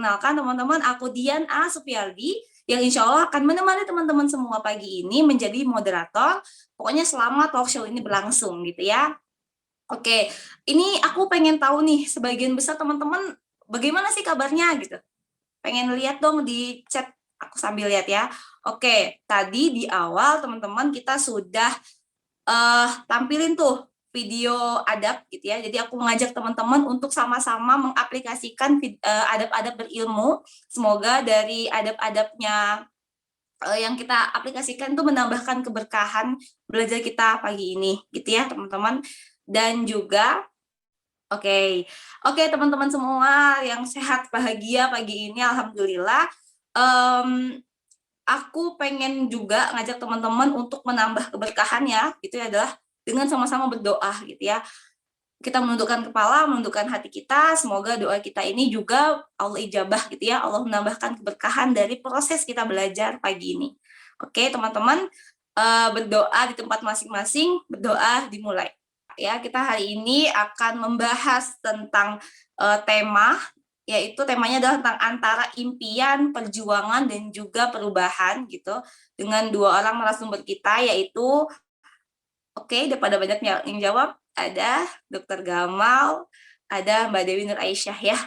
perkenalkan teman-teman, aku Dian A. Supialdi, yang insya Allah akan menemani teman-teman semua pagi ini menjadi moderator. Pokoknya selama talk show ini berlangsung gitu ya. Oke, ini aku pengen tahu nih, sebagian besar teman-teman bagaimana sih kabarnya gitu. Pengen lihat dong di chat, aku sambil lihat ya. Oke, tadi di awal teman-teman kita sudah tampilin tuh video adab gitu ya. Jadi aku mengajak teman-teman untuk sama-sama mengaplikasikan adab-adab berilmu. Semoga dari adab-adabnya yang kita aplikasikan tuh menambahkan keberkahan belajar kita pagi ini gitu ya teman-teman. Dan juga Oke, teman-teman semua yang sehat bahagia pagi ini, alhamdulillah. Aku pengen juga ngajak teman-teman untuk menambah keberkahan ya, itu adalah dengan sama-sama berdoa gitu ya. Kita menundukkan kepala, menundukkan hati kita, semoga doa kita ini juga Allah ijabah gitu ya, Allah menambahkan keberkahan dari proses kita belajar pagi ini. Oke, teman-teman, berdoa di tempat masing-masing, berdoa dimulai. Ya, kita hari ini akan membahas tentang tema, yaitu temanya adalah tentang antara impian, perjuangan, dan juga perubahan gitu, dengan dua orang narasumber kita, yaitu udah pada banyak yang jawab, ada Dr. Gamal, ada Mbak Dewi Nur Aisyah ya,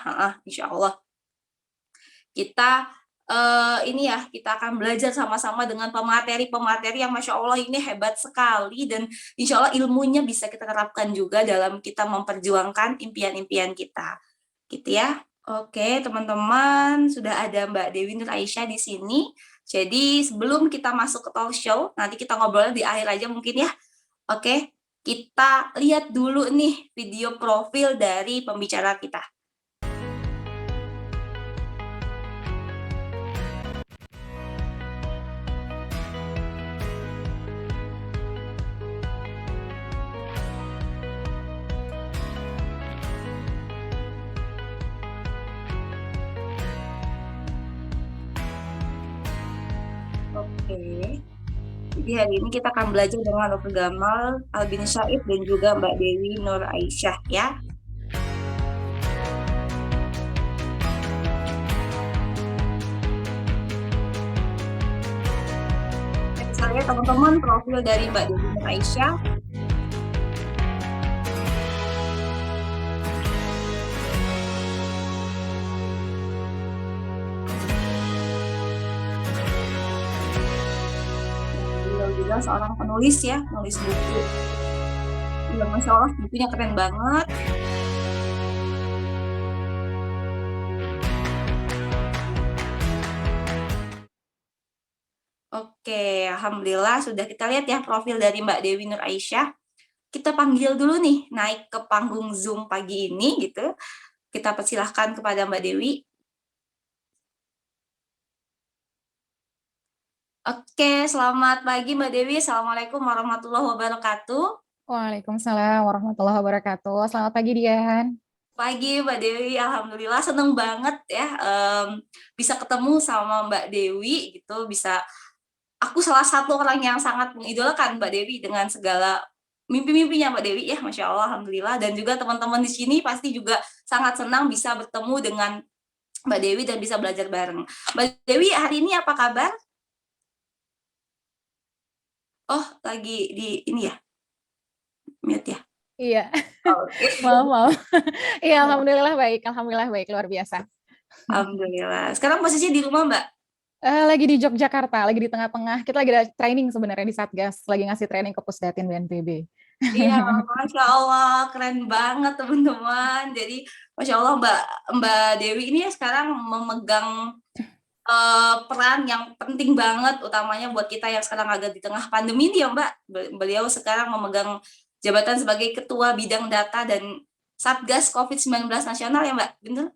insya Allah. Kita ini ya, kita akan belajar sama-sama dengan pemateri-pemateri yang Masya Allah ini hebat sekali, dan insya Allah ilmunya bisa kita terapkan juga dalam kita memperjuangkan impian-impian kita. Gitu ya. Oke, teman-teman, sudah ada Mbak Dewi Nur Aisyah di sini. Jadi sebelum kita masuk ke talk show, nanti kita ngobrol di akhir aja mungkin ya. Oke, kita lihat dulu nih video profil dari pembicara kita. Oke, jadi hari ini kita akan belajar dengan Dr. Gamal Albin Syahid dan juga Mbak Dewi Nur Aisyah ya. Saya teman-teman profil dari Mbak Dewi Nur Aisyah. Beliau juga seorang penulis ya, nulis buku. Ya, Masya Allah, bukunya keren banget. Oke, alhamdulillah sudah kita lihat ya profil dari Mbak Dewi Nur Aisyah. Kita panggil dulu nih, naik ke panggung Zoom pagi ini gitu. Kita persilahkan kepada Mbak Dewi. Oke, selamat pagi Mbak Dewi. Assalamualaikum warahmatullahi wabarakatuh. Waalaikumsalam warahmatullahi wabarakatuh. Selamat pagi, Dian. Pagi Mbak Dewi, alhamdulillah seneng banget ya bisa ketemu sama Mbak Dewi gitu. Aku salah satu orang yang sangat mengidolakan Mbak Dewi dengan segala mimpi-mimpinya Mbak Dewi ya, Masya Allah, alhamdulillah. Dan juga teman-teman di sini pasti juga sangat senang bisa bertemu dengan Mbak Dewi dan bisa belajar bareng. Mbak Dewi, hari ini apa kabar? Oh, lagi di ini ya, mute ya. Iya, Oke. maaf. Iya, alhamdulillah baik, luar biasa. Alhamdulillah. Sekarang posisinya di rumah Mbak? Lagi di Yogyakarta, lagi di tengah-tengah. Kita lagi ada training sebenarnya di Satgas, lagi ngasih training ke Pusdatin BNPB. Iya, Masya Allah, keren banget teman-teman. Jadi, Masya Allah Mbak Dewi ini sekarang memegang peran yang penting banget, utamanya buat kita yang sekarang agak di tengah pandemi ini ya Mbak. Beliau sekarang memegang jabatan sebagai Ketua Bidang Data dan Satgas COVID-19 Nasional ya Mbak, bener?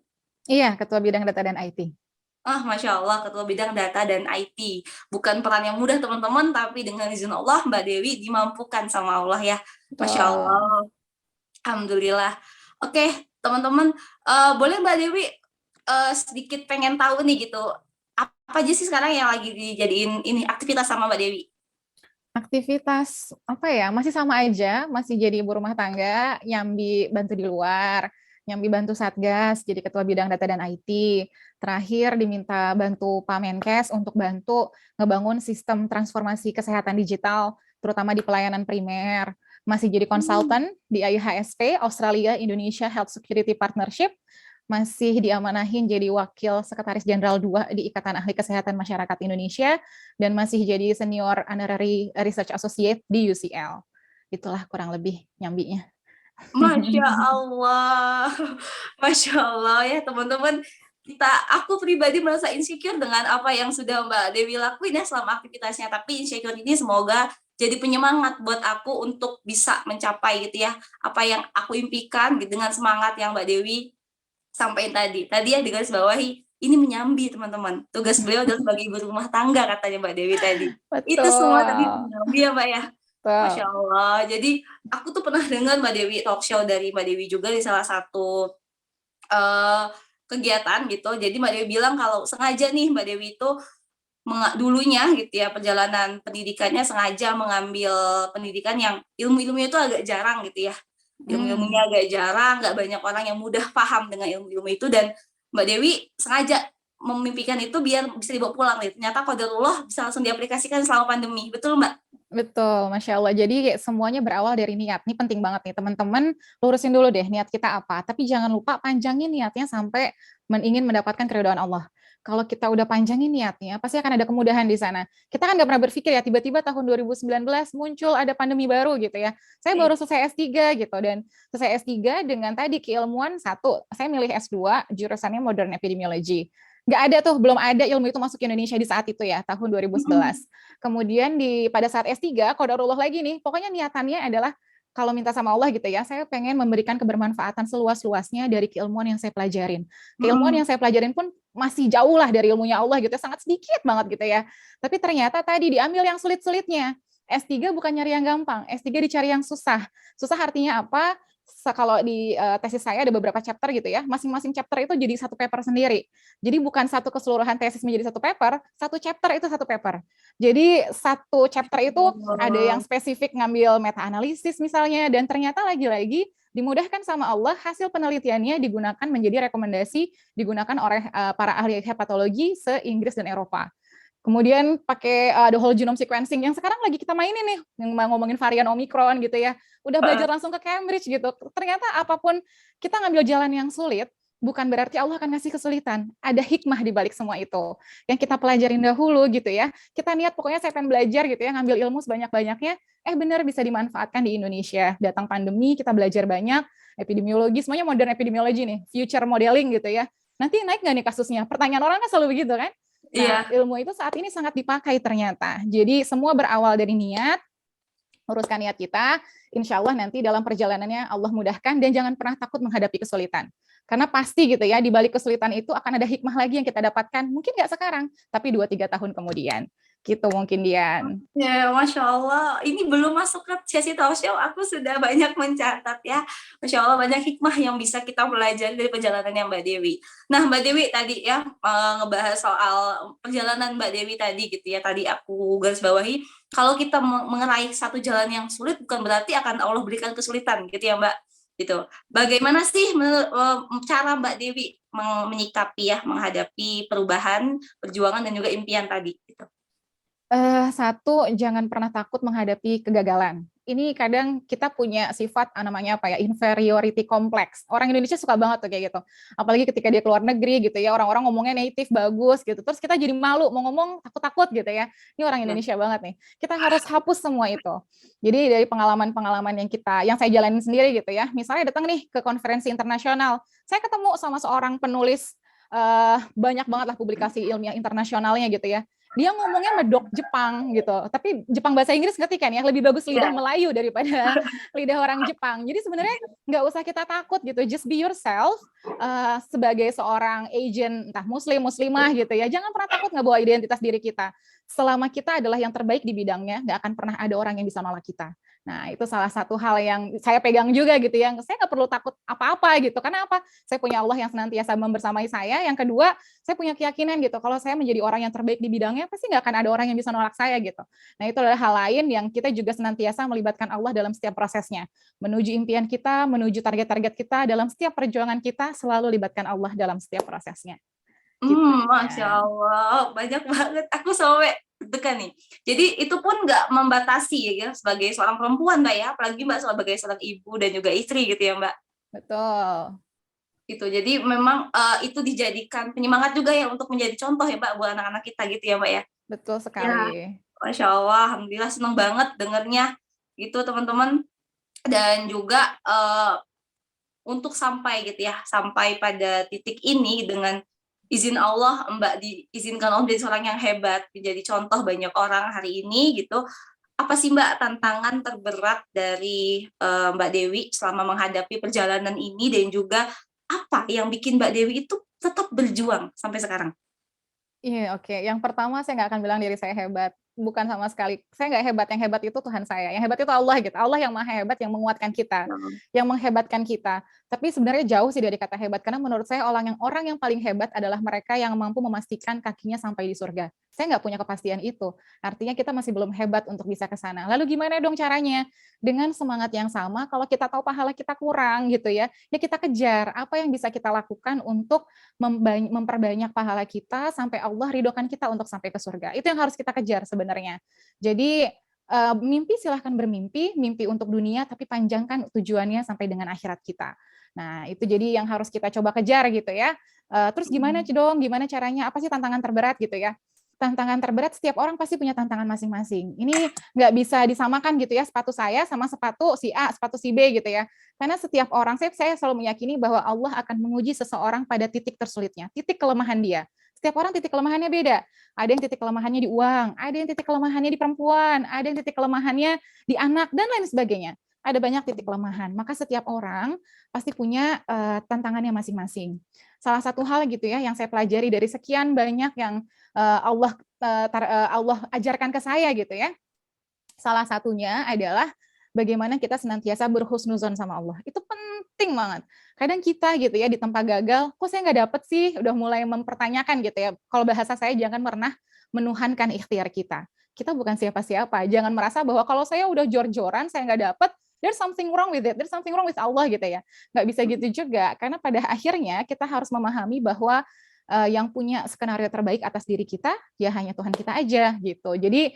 Iya, Ketua Bidang Data dan IT. Masya Allah, Ketua Bidang Data dan IT. Bukan peran yang mudah teman-teman, tapi dengan izin Allah, Mbak Dewi dimampukan sama Allah ya. Masya Allah. Alhamdulillah. Oke, teman-teman, boleh Mbak Dewi sedikit pengen tahu nih gitu, apa aja sih sekarang yang lagi dijadiin ini aktivitas sama Mbak Dewi? Aktivitas apa ya? Masih sama aja, masih jadi ibu rumah tangga, nyambi bantu di luar. Nyambi bantu Satgas, jadi ketua bidang data dan IT. Terakhir diminta bantu Pak Menkes untuk bantu ngebangun sistem transformasi kesehatan digital, terutama di pelayanan primer. Masih jadi konsultan di IHSP, Australia Indonesia Health Security Partnership. Masih diamanahin jadi Wakil Sekretaris Jenderal 2 di Ikatan Ahli Kesehatan Masyarakat Indonesia, dan masih jadi Senior Honorary Research Associate di UCL. Itulah kurang lebih nyambinya. Masya Allah, Masya Allah ya teman-teman. Aku pribadi merasa insecure dengan apa yang sudah Mbak Dewi lakuin ya selama aktivitasnya. Tapi insecure ini semoga jadi penyemangat buat aku untuk bisa mencapai gitu ya apa yang aku impikan gitu, dengan semangat yang Mbak Dewi sampaikan tadi. Tadi ya digaris bawahi, ini menyambi teman-teman. Tugas beliau adalah sebagai ibu rumah tangga katanya Mbak Dewi tadi. Itu semua tadi Betul. menyambi ya Mbak ya. Masya Betul. Allah. Jadi aku tuh pernah dengar Mbak Dewi talk show dari Mbak Dewi juga di salah satu eh, kegiatan gitu. Jadi Mbak Dewi bilang kalau sengaja nih Mbak Dewi itu dulunya gitu ya perjalanan pendidikannya sengaja mengambil pendidikan yang ilmu-ilmunya itu agak jarang gitu ya. Ilmu-ilmunya agak jarang, nggak banyak orang yang mudah paham dengan ilmu-ilmu itu, dan Mbak Dewi sengaja memimpikan itu biar bisa dibawa pulang nih. Ternyata qadarullah bisa langsung diaplikasikan selama pandemi. Betul Mbak? Betul, Masya Allah. Jadi semuanya berawal dari niat. Ini penting banget nih, teman-teman. Lurusin dulu deh niat kita apa. Tapi jangan lupa panjangin niatnya sampai ingin mendapatkan keridhaan Allah. Kalau kita udah panjangin niatnya, pasti akan ada kemudahan di sana. Kita kan nggak pernah berpikir ya, tiba-tiba tahun 2019 muncul ada pandemi baru gitu ya. Saya baru selesai S3 gitu, dan selesai S3 dengan tadi keilmuan satu, saya milih S2, jurusannya Modern Epidemiology. Nggak ada tuh, belum ada ilmu itu masuk ke Indonesia di saat itu ya, tahun 2011. Kemudian pada saat S3, qadarullah lagi nih, pokoknya niatannya adalah kalau minta sama Allah gitu ya, saya pengen memberikan kebermanfaatan seluas-luasnya dari keilmuan yang saya pelajarin. Keilmuan yang saya pelajarin pun masih jauh lah dari ilmunya Allah gitu, sangat sedikit banget gitu ya. Tapi ternyata tadi diambil yang sulit-sulitnya. S3 bukan nyari yang gampang, S3 dicari yang susah. Susah artinya apa? Kalau di tesis saya ada beberapa chapter gitu ya, masing-masing chapter itu jadi satu paper sendiri. Jadi bukan satu keseluruhan tesis menjadi satu paper, satu chapter itu satu paper. Jadi satu chapter itu ada yang spesifik ngambil meta-analisis misalnya, dan ternyata lagi-lagi dimudahkan sama Allah, hasil penelitiannya digunakan menjadi rekomendasi, digunakan oleh para ahli hepatologi se-Inggris dan Eropa. Kemudian pakai the whole genome sequencing yang sekarang lagi kita mainin nih, yang ngomongin varian Omicron gitu ya. Udah belajar langsung ke Cambridge gitu. Ternyata apapun kita ngambil jalan yang sulit, bukan berarti Allah akan ngasih kesulitan. Ada hikmah di balik semua itu. Yang kita pelajarin dahulu gitu ya. Kita niat pokoknya saya pengen belajar gitu ya, ngambil ilmu sebanyak-banyaknya, benar bisa dimanfaatkan di Indonesia. Datang pandemi, kita belajar banyak, epidemiologi, semuanya modern epidemiologi nih, future modeling gitu ya. Nanti naik nggak nih kasusnya? Pertanyaan orang kan selalu begitu kan? Nah, ilmu itu saat ini sangat dipakai ternyata. Jadi semua berawal dari niat, uruskan niat kita, insya Allah nanti dalam perjalanannya Allah mudahkan, dan jangan pernah takut menghadapi kesulitan. Karena pasti gitu ya, di balik kesulitan itu akan ada hikmah lagi yang kita dapatkan, mungkin nggak sekarang, tapi 2-3 tahun kemudian. Gitu mungkin, Dian. Ya, Masya Allah. Ini belum masuk ke sesi talk show, aku sudah banyak mencatat ya. Masya Allah, banyak hikmah yang bisa kita pelajari dari perjalanannya Mbak Dewi. Nah, Mbak Dewi tadi ya, ngebahas soal perjalanan Mbak Dewi tadi gitu ya. Tadi aku garis bawahi, kalau kita mengerai satu jalan yang sulit, bukan berarti akan Allah berikan kesulitan gitu ya Mbak. Gitu. Bagaimana sih cara Mbak Dewi menyikapi ya, menghadapi perubahan, perjuangan, dan juga impian tadi gitu. Satu, jangan pernah takut menghadapi kegagalan. Ini kadang kita punya sifat namanya apa ya, inferiority complex. Orang Indonesia suka banget tuh kayak gitu. Apalagi ketika dia keluar negeri gitu ya, orang-orang ngomongnya native bagus gitu. Terus kita jadi malu mau ngomong takut-takut gitu ya. Ini orang Indonesia banget nih. Kita harus hapus semua itu. Jadi dari pengalaman-pengalaman yang saya jalanin sendiri gitu ya. Misalnya datang nih ke konferensi internasional, saya ketemu sama seorang penulis banyak banget lah publikasi ilmiah internasionalnya gitu ya. Dia ngomongnya medok Jepang gitu, tapi Jepang bahasa Inggris ngerti kan ya, lebih bagus lidah Melayu daripada lidah orang Jepang. Jadi sebenarnya nggak usah kita takut gitu, just be yourself sebagai seorang agent, entah muslim, muslimah gitu ya. Jangan pernah takut nggak bawa identitas diri kita. Selama kita adalah yang terbaik di bidangnya, nggak akan pernah ada orang yang bisa nolak kita. Nah, itu salah satu hal yang saya pegang juga gitu ya. Saya nggak perlu takut apa-apa gitu. Karena apa? Saya punya Allah yang senantiasa membersamai saya. Yang kedua, saya punya keyakinan gitu. Kalau saya menjadi orang yang terbaik di bidangnya, pasti nggak akan ada orang yang bisa nolak saya gitu. Nah, itu adalah hal lain yang kita juga senantiasa melibatkan Allah dalam setiap prosesnya. Menuju impian kita, menuju target-target kita, dalam setiap perjuangan kita, selalu libatkan Allah dalam setiap prosesnya. Gitu Masya ya. Allah, banyak banget. Aku sampai deg-degan nih. Jadi itu pun nggak membatasi ya sebagai seorang perempuan Mbak ya, apalagi Mbak sebagai seorang ibu dan juga istri gitu ya Mbak. Betul. Gitu. Jadi memang itu dijadikan penyemangat juga ya untuk menjadi contoh ya Mbak buat anak-anak kita gitu ya Mbak ya. Betul Ya, sekali. Masya Allah, Alhamdulillah seneng banget dengernya gitu teman-teman. Dan juga untuk sampai gitu ya, sampai pada titik ini dengan izin Allah, Mbak diizinkan Allah menjadi seorang yang hebat, menjadi contoh banyak orang hari ini gitu. Apa sih Mbak tantangan terberat dari Mbak Dewi selama menghadapi perjalanan ini dan juga apa yang bikin Mbak Dewi itu tetap berjuang sampai sekarang? Iya, oke. Yang pertama saya nggak akan bilang diri saya hebat, bukan sama sekali. Saya nggak hebat, yang hebat itu Tuhan saya, yang hebat itu Allah gitu. Allah yang Maha Hebat yang menguatkan kita, yang menghebatkan kita. Tapi sebenarnya jauh sih dari kata hebat, karena menurut saya orang yang paling hebat adalah mereka yang mampu memastikan kakinya sampai di surga. Saya nggak punya kepastian itu. Artinya kita masih belum hebat untuk bisa ke sana. Lalu gimana dong caranya? Dengan semangat yang sama, kalau kita tahu pahala kita kurang gitu ya kita kejar apa yang bisa kita lakukan untuk memperbanyak pahala kita sampai Allah ridhokan kita untuk sampai ke surga. Itu yang harus kita kejar sebenarnya. Jadi mimpi silahkan bermimpi, mimpi untuk dunia, tapi panjangkan tujuannya sampai dengan akhirat kita. Nah, itu jadi yang harus kita coba kejar gitu ya. Terus gimana dong, gimana caranya, apa sih tantangan terberat gitu ya. Tantangan terberat, setiap orang pasti punya tantangan masing-masing. Ini nggak bisa disamakan gitu ya, sepatu saya sama sepatu si A, sepatu si B gitu ya. Karena setiap orang, saya selalu meyakini bahwa Allah akan menguji seseorang pada titik tersulitnya, titik kelemahan dia. Setiap orang titik kelemahannya beda. Ada yang titik kelemahannya di uang, ada yang titik kelemahannya di perempuan, ada yang titik kelemahannya di anak, dan lain sebagainya. Ada banyak titik kelemahan. Maka setiap orang pasti punya tantangannya masing-masing. Salah satu hal gitu ya yang saya pelajari dari sekian banyak yang Allah ajarkan ke saya gitu ya. Salah satunya adalah bagaimana kita senantiasa berhusnuzon sama Allah. Itu penting banget. Kadang kita gitu ya di tempat gagal, kok saya nggak dapet sih? Udah mulai mempertanyakan gitu ya. Kalau bahasa saya jangan pernah menuhankan ikhtiar kita. Kita bukan siapa-siapa. Jangan merasa bahwa kalau saya udah jor-joran, saya nggak dapet, there's something wrong with it. There's something wrong with Allah gitu ya. Nggak bisa gitu juga. Karena pada akhirnya kita harus memahami bahwa yang punya skenario terbaik atas diri kita ya hanya Tuhan kita aja gitu. Jadi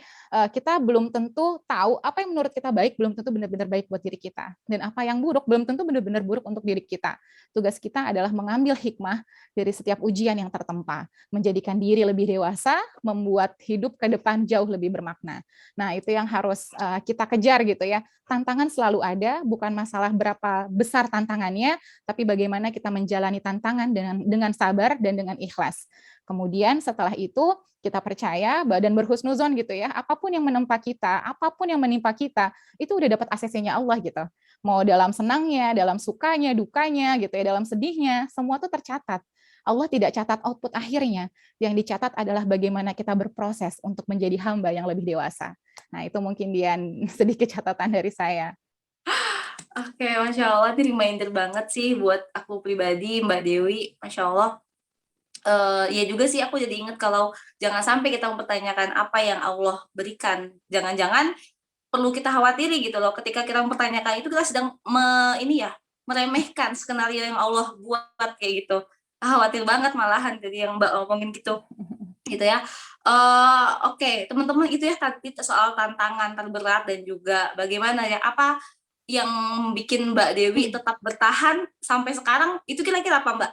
kita belum tentu tahu apa yang menurut kita baik, belum tentu benar-benar baik buat diri kita, dan apa yang buruk belum tentu benar-benar buruk untuk diri kita. Tugas kita adalah mengambil hikmah dari setiap ujian yang tertempa, menjadikan diri lebih dewasa, membuat hidup ke depan jauh lebih bermakna. Nah, itu yang harus kita kejar gitu ya. Tantangan selalu ada, bukan masalah berapa besar tantangannya, tapi bagaimana kita menjalani tantangan dengan sabar dan dengan ikhlas. Kemudian setelah itu kita percaya dan berhusnuzon gitu ya, apapun yang menimpa kita, apapun yang menimpa kita, itu udah dapat ACC-nya Allah gitu. Mau dalam senangnya, dalam sukanya, dukanya gitu ya, dalam sedihnya, semua itu tercatat. Allah tidak catat output akhirnya, yang dicatat adalah bagaimana kita berproses untuk menjadi hamba yang lebih dewasa. Nah, itu mungkin Dian sedikit catatan dari saya. Oke, Masya Allah, ini reminder banget sih buat aku pribadi, Mbak Dewi, Masya Allah. Ya juga sih aku jadi inget kalau jangan sampai kita mempertanyakan apa yang Allah berikan. Jangan-jangan perlu kita khawatiri gitu loh, ketika kita mempertanyakan itu kita sedang meremehkan skenario yang Allah buat kayak gitu. Khawatir banget malahan jadi yang Mbak ngomongin gitu ya. Oke, teman-teman itu ya tadi soal tantangan terberat dan juga bagaimana ya, apa yang bikin Mbak Dewi tetap bertahan sampai sekarang, itu kira-kira apa Mbak?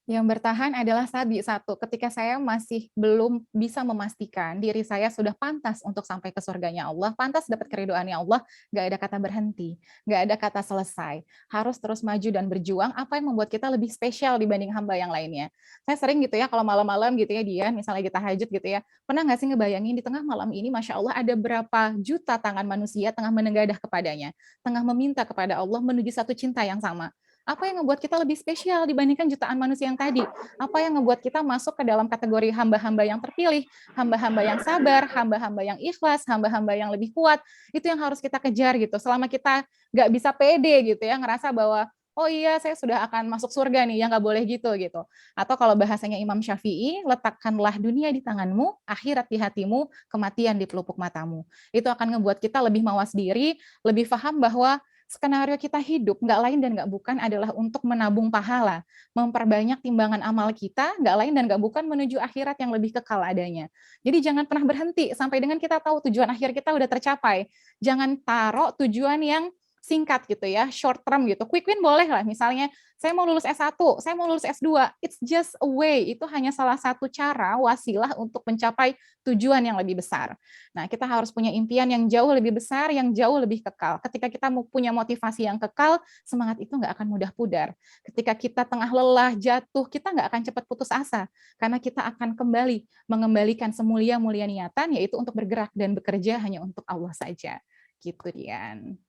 Yang bertahan adalah tadi satu, ketika saya masih belum bisa memastikan diri saya sudah pantas untuk sampai ke surganya Allah, pantas dapat keridoannya Allah, nggak ada kata berhenti, nggak ada kata selesai. Harus terus maju dan berjuang, apa yang membuat kita lebih spesial dibanding hamba yang lainnya. Saya sering gitu ya, kalau malam-malam gitu ya, Dian, misalnya kita tahajud gitu ya, pernah nggak sih ngebayangin di tengah malam ini, Masya Allah, ada berapa juta tangan manusia tengah menengadah kepadanya, tengah meminta kepada Allah menuju satu cinta yang sama. Apa yang ngebuat kita lebih spesial dibandingkan jutaan manusia yang tadi? Apa yang ngebuat kita masuk ke dalam kategori hamba-hamba yang terpilih, hamba-hamba yang sabar, hamba-hamba yang ikhlas, hamba-hamba yang lebih kuat? Itu yang harus kita kejar gitu. Selama kita nggak bisa pede gitu ya, ngerasa bahwa oh iya saya sudah akan masuk surga nih, ya nggak boleh gitu gitu. Atau kalau bahasanya Imam Syafi'i, letakkanlah dunia di tanganmu, akhirat di hatimu, kematian di pelupuk matamu. Itu akan ngebuat kita lebih mawas diri, lebih paham bahwa skenario kita hidup nggak lain dan nggak bukan adalah untuk menabung pahala, memperbanyak timbangan amal kita, nggak lain dan nggak bukan menuju akhirat yang lebih kekal adanya. Jadi jangan pernah berhenti sampai dengan kita tahu tujuan akhir kita udah tercapai. Jangan taruh tujuan yang singkat gitu ya, short term gitu. Quick win boleh lah, misalnya saya mau lulus S1, saya mau lulus S2. It's just a way, itu hanya salah satu cara, wasilah untuk mencapai tujuan yang lebih besar. Nah, kita harus punya impian yang jauh lebih besar, yang jauh lebih kekal. Ketika kita mau punya motivasi yang kekal, semangat itu nggak akan mudah pudar. Ketika kita tengah lelah, jatuh, kita nggak akan cepat putus asa, karena kita akan kembali mengembalikan semulia-mulia niatan, yaitu untuk bergerak dan bekerja hanya untuk Allah saja. Gitu, Dian.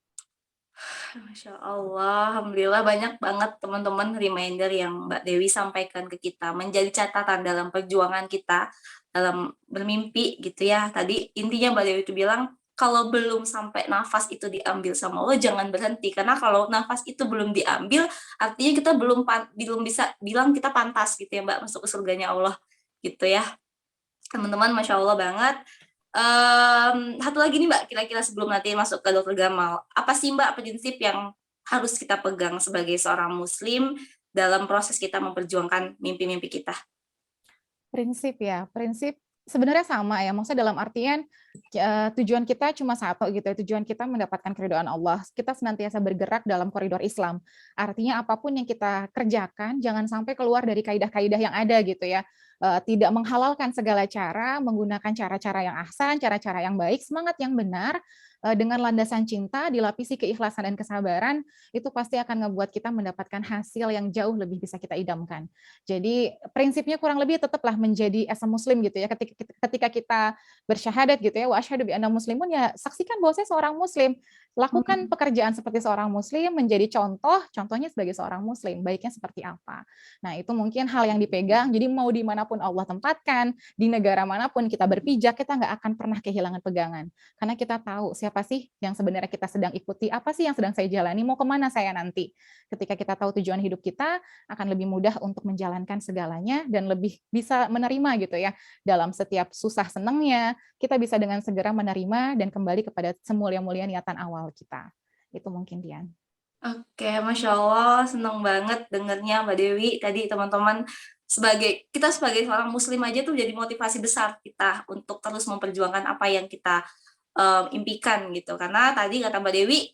Masya Allah, Alhamdulillah banyak banget teman-teman reminder yang Mbak Dewi sampaikan ke kita, menjadi catatan dalam perjuangan kita, dalam bermimpi gitu ya. Tadi intinya Mbak Dewi itu bilang, kalau belum sampai nafas itu diambil sama Allah, jangan berhenti. Karena kalau nafas itu belum diambil, artinya kita belum bisa bilang kita pantas gitu ya Mbak, masuk ke surganya Allah gitu ya. Teman-teman, Masya Allah banget. Satu lagi nih Mbak, kira-kira sebelum nanti masuk ke Dokter Gamal, apa sih Mbak prinsip yang harus kita pegang sebagai seorang Muslim dalam proses kita memperjuangkan mimpi-mimpi kita? Prinsip ya, prinsip sebenarnya sama ya, maksudnya dalam artian tujuan kita cuma satu gitu ya, tujuan kita mendapatkan keridhaan Allah. Kita senantiasa bergerak dalam koridor Islam. Artinya apapun yang kita kerjakan, jangan sampai keluar dari kaidah-kaidah yang ada gitu ya. Tidak menghalalkan segala cara, menggunakan cara-cara yang ahsan, cara-cara yang baik, semangat yang benar, dengan landasan cinta, dilapisi keikhlasan dan kesabaran, itu pasti akan ngebuat kita mendapatkan hasil yang jauh lebih bisa kita idamkan. Jadi prinsipnya kurang lebih tetaplah menjadi as a muslim gitu ya. Ketika kita bersyahadat gitu ya, wa asyhadu bi anna muslimun, ya saksikan bahwa saya seorang muslim. Lakukan pekerjaan seperti seorang muslim, menjadi contohnya sebagai seorang muslim, baiknya seperti apa. Nah, itu mungkin hal yang dipegang. Jadi mau dimanapun Allah tempatkan, di negara manapun kita berpijak, kita nggak akan pernah kehilangan pegangan. Karena kita tahu siapa sih yang sebenarnya kita sedang ikuti, apa sih yang sedang saya jalani, mau kemana saya nanti. Ketika kita tahu tujuan hidup kita, akan lebih mudah untuk menjalankan segalanya dan lebih bisa menerima gitu ya. Dalam setiap susah senangnya, kita bisa dengan segera menerima dan kembali kepada semulia-mulia niatan awal kita. Itu mungkin, Dian. Oke, Masya Allah, senang banget dengernya Mbak Dewi. Tadi teman-teman, kita sebagai seorang Muslim aja tuh jadi motivasi besar kita untuk terus memperjuangkan apa yang kita impikan gitu. Karena tadi kata Mbak Dewi,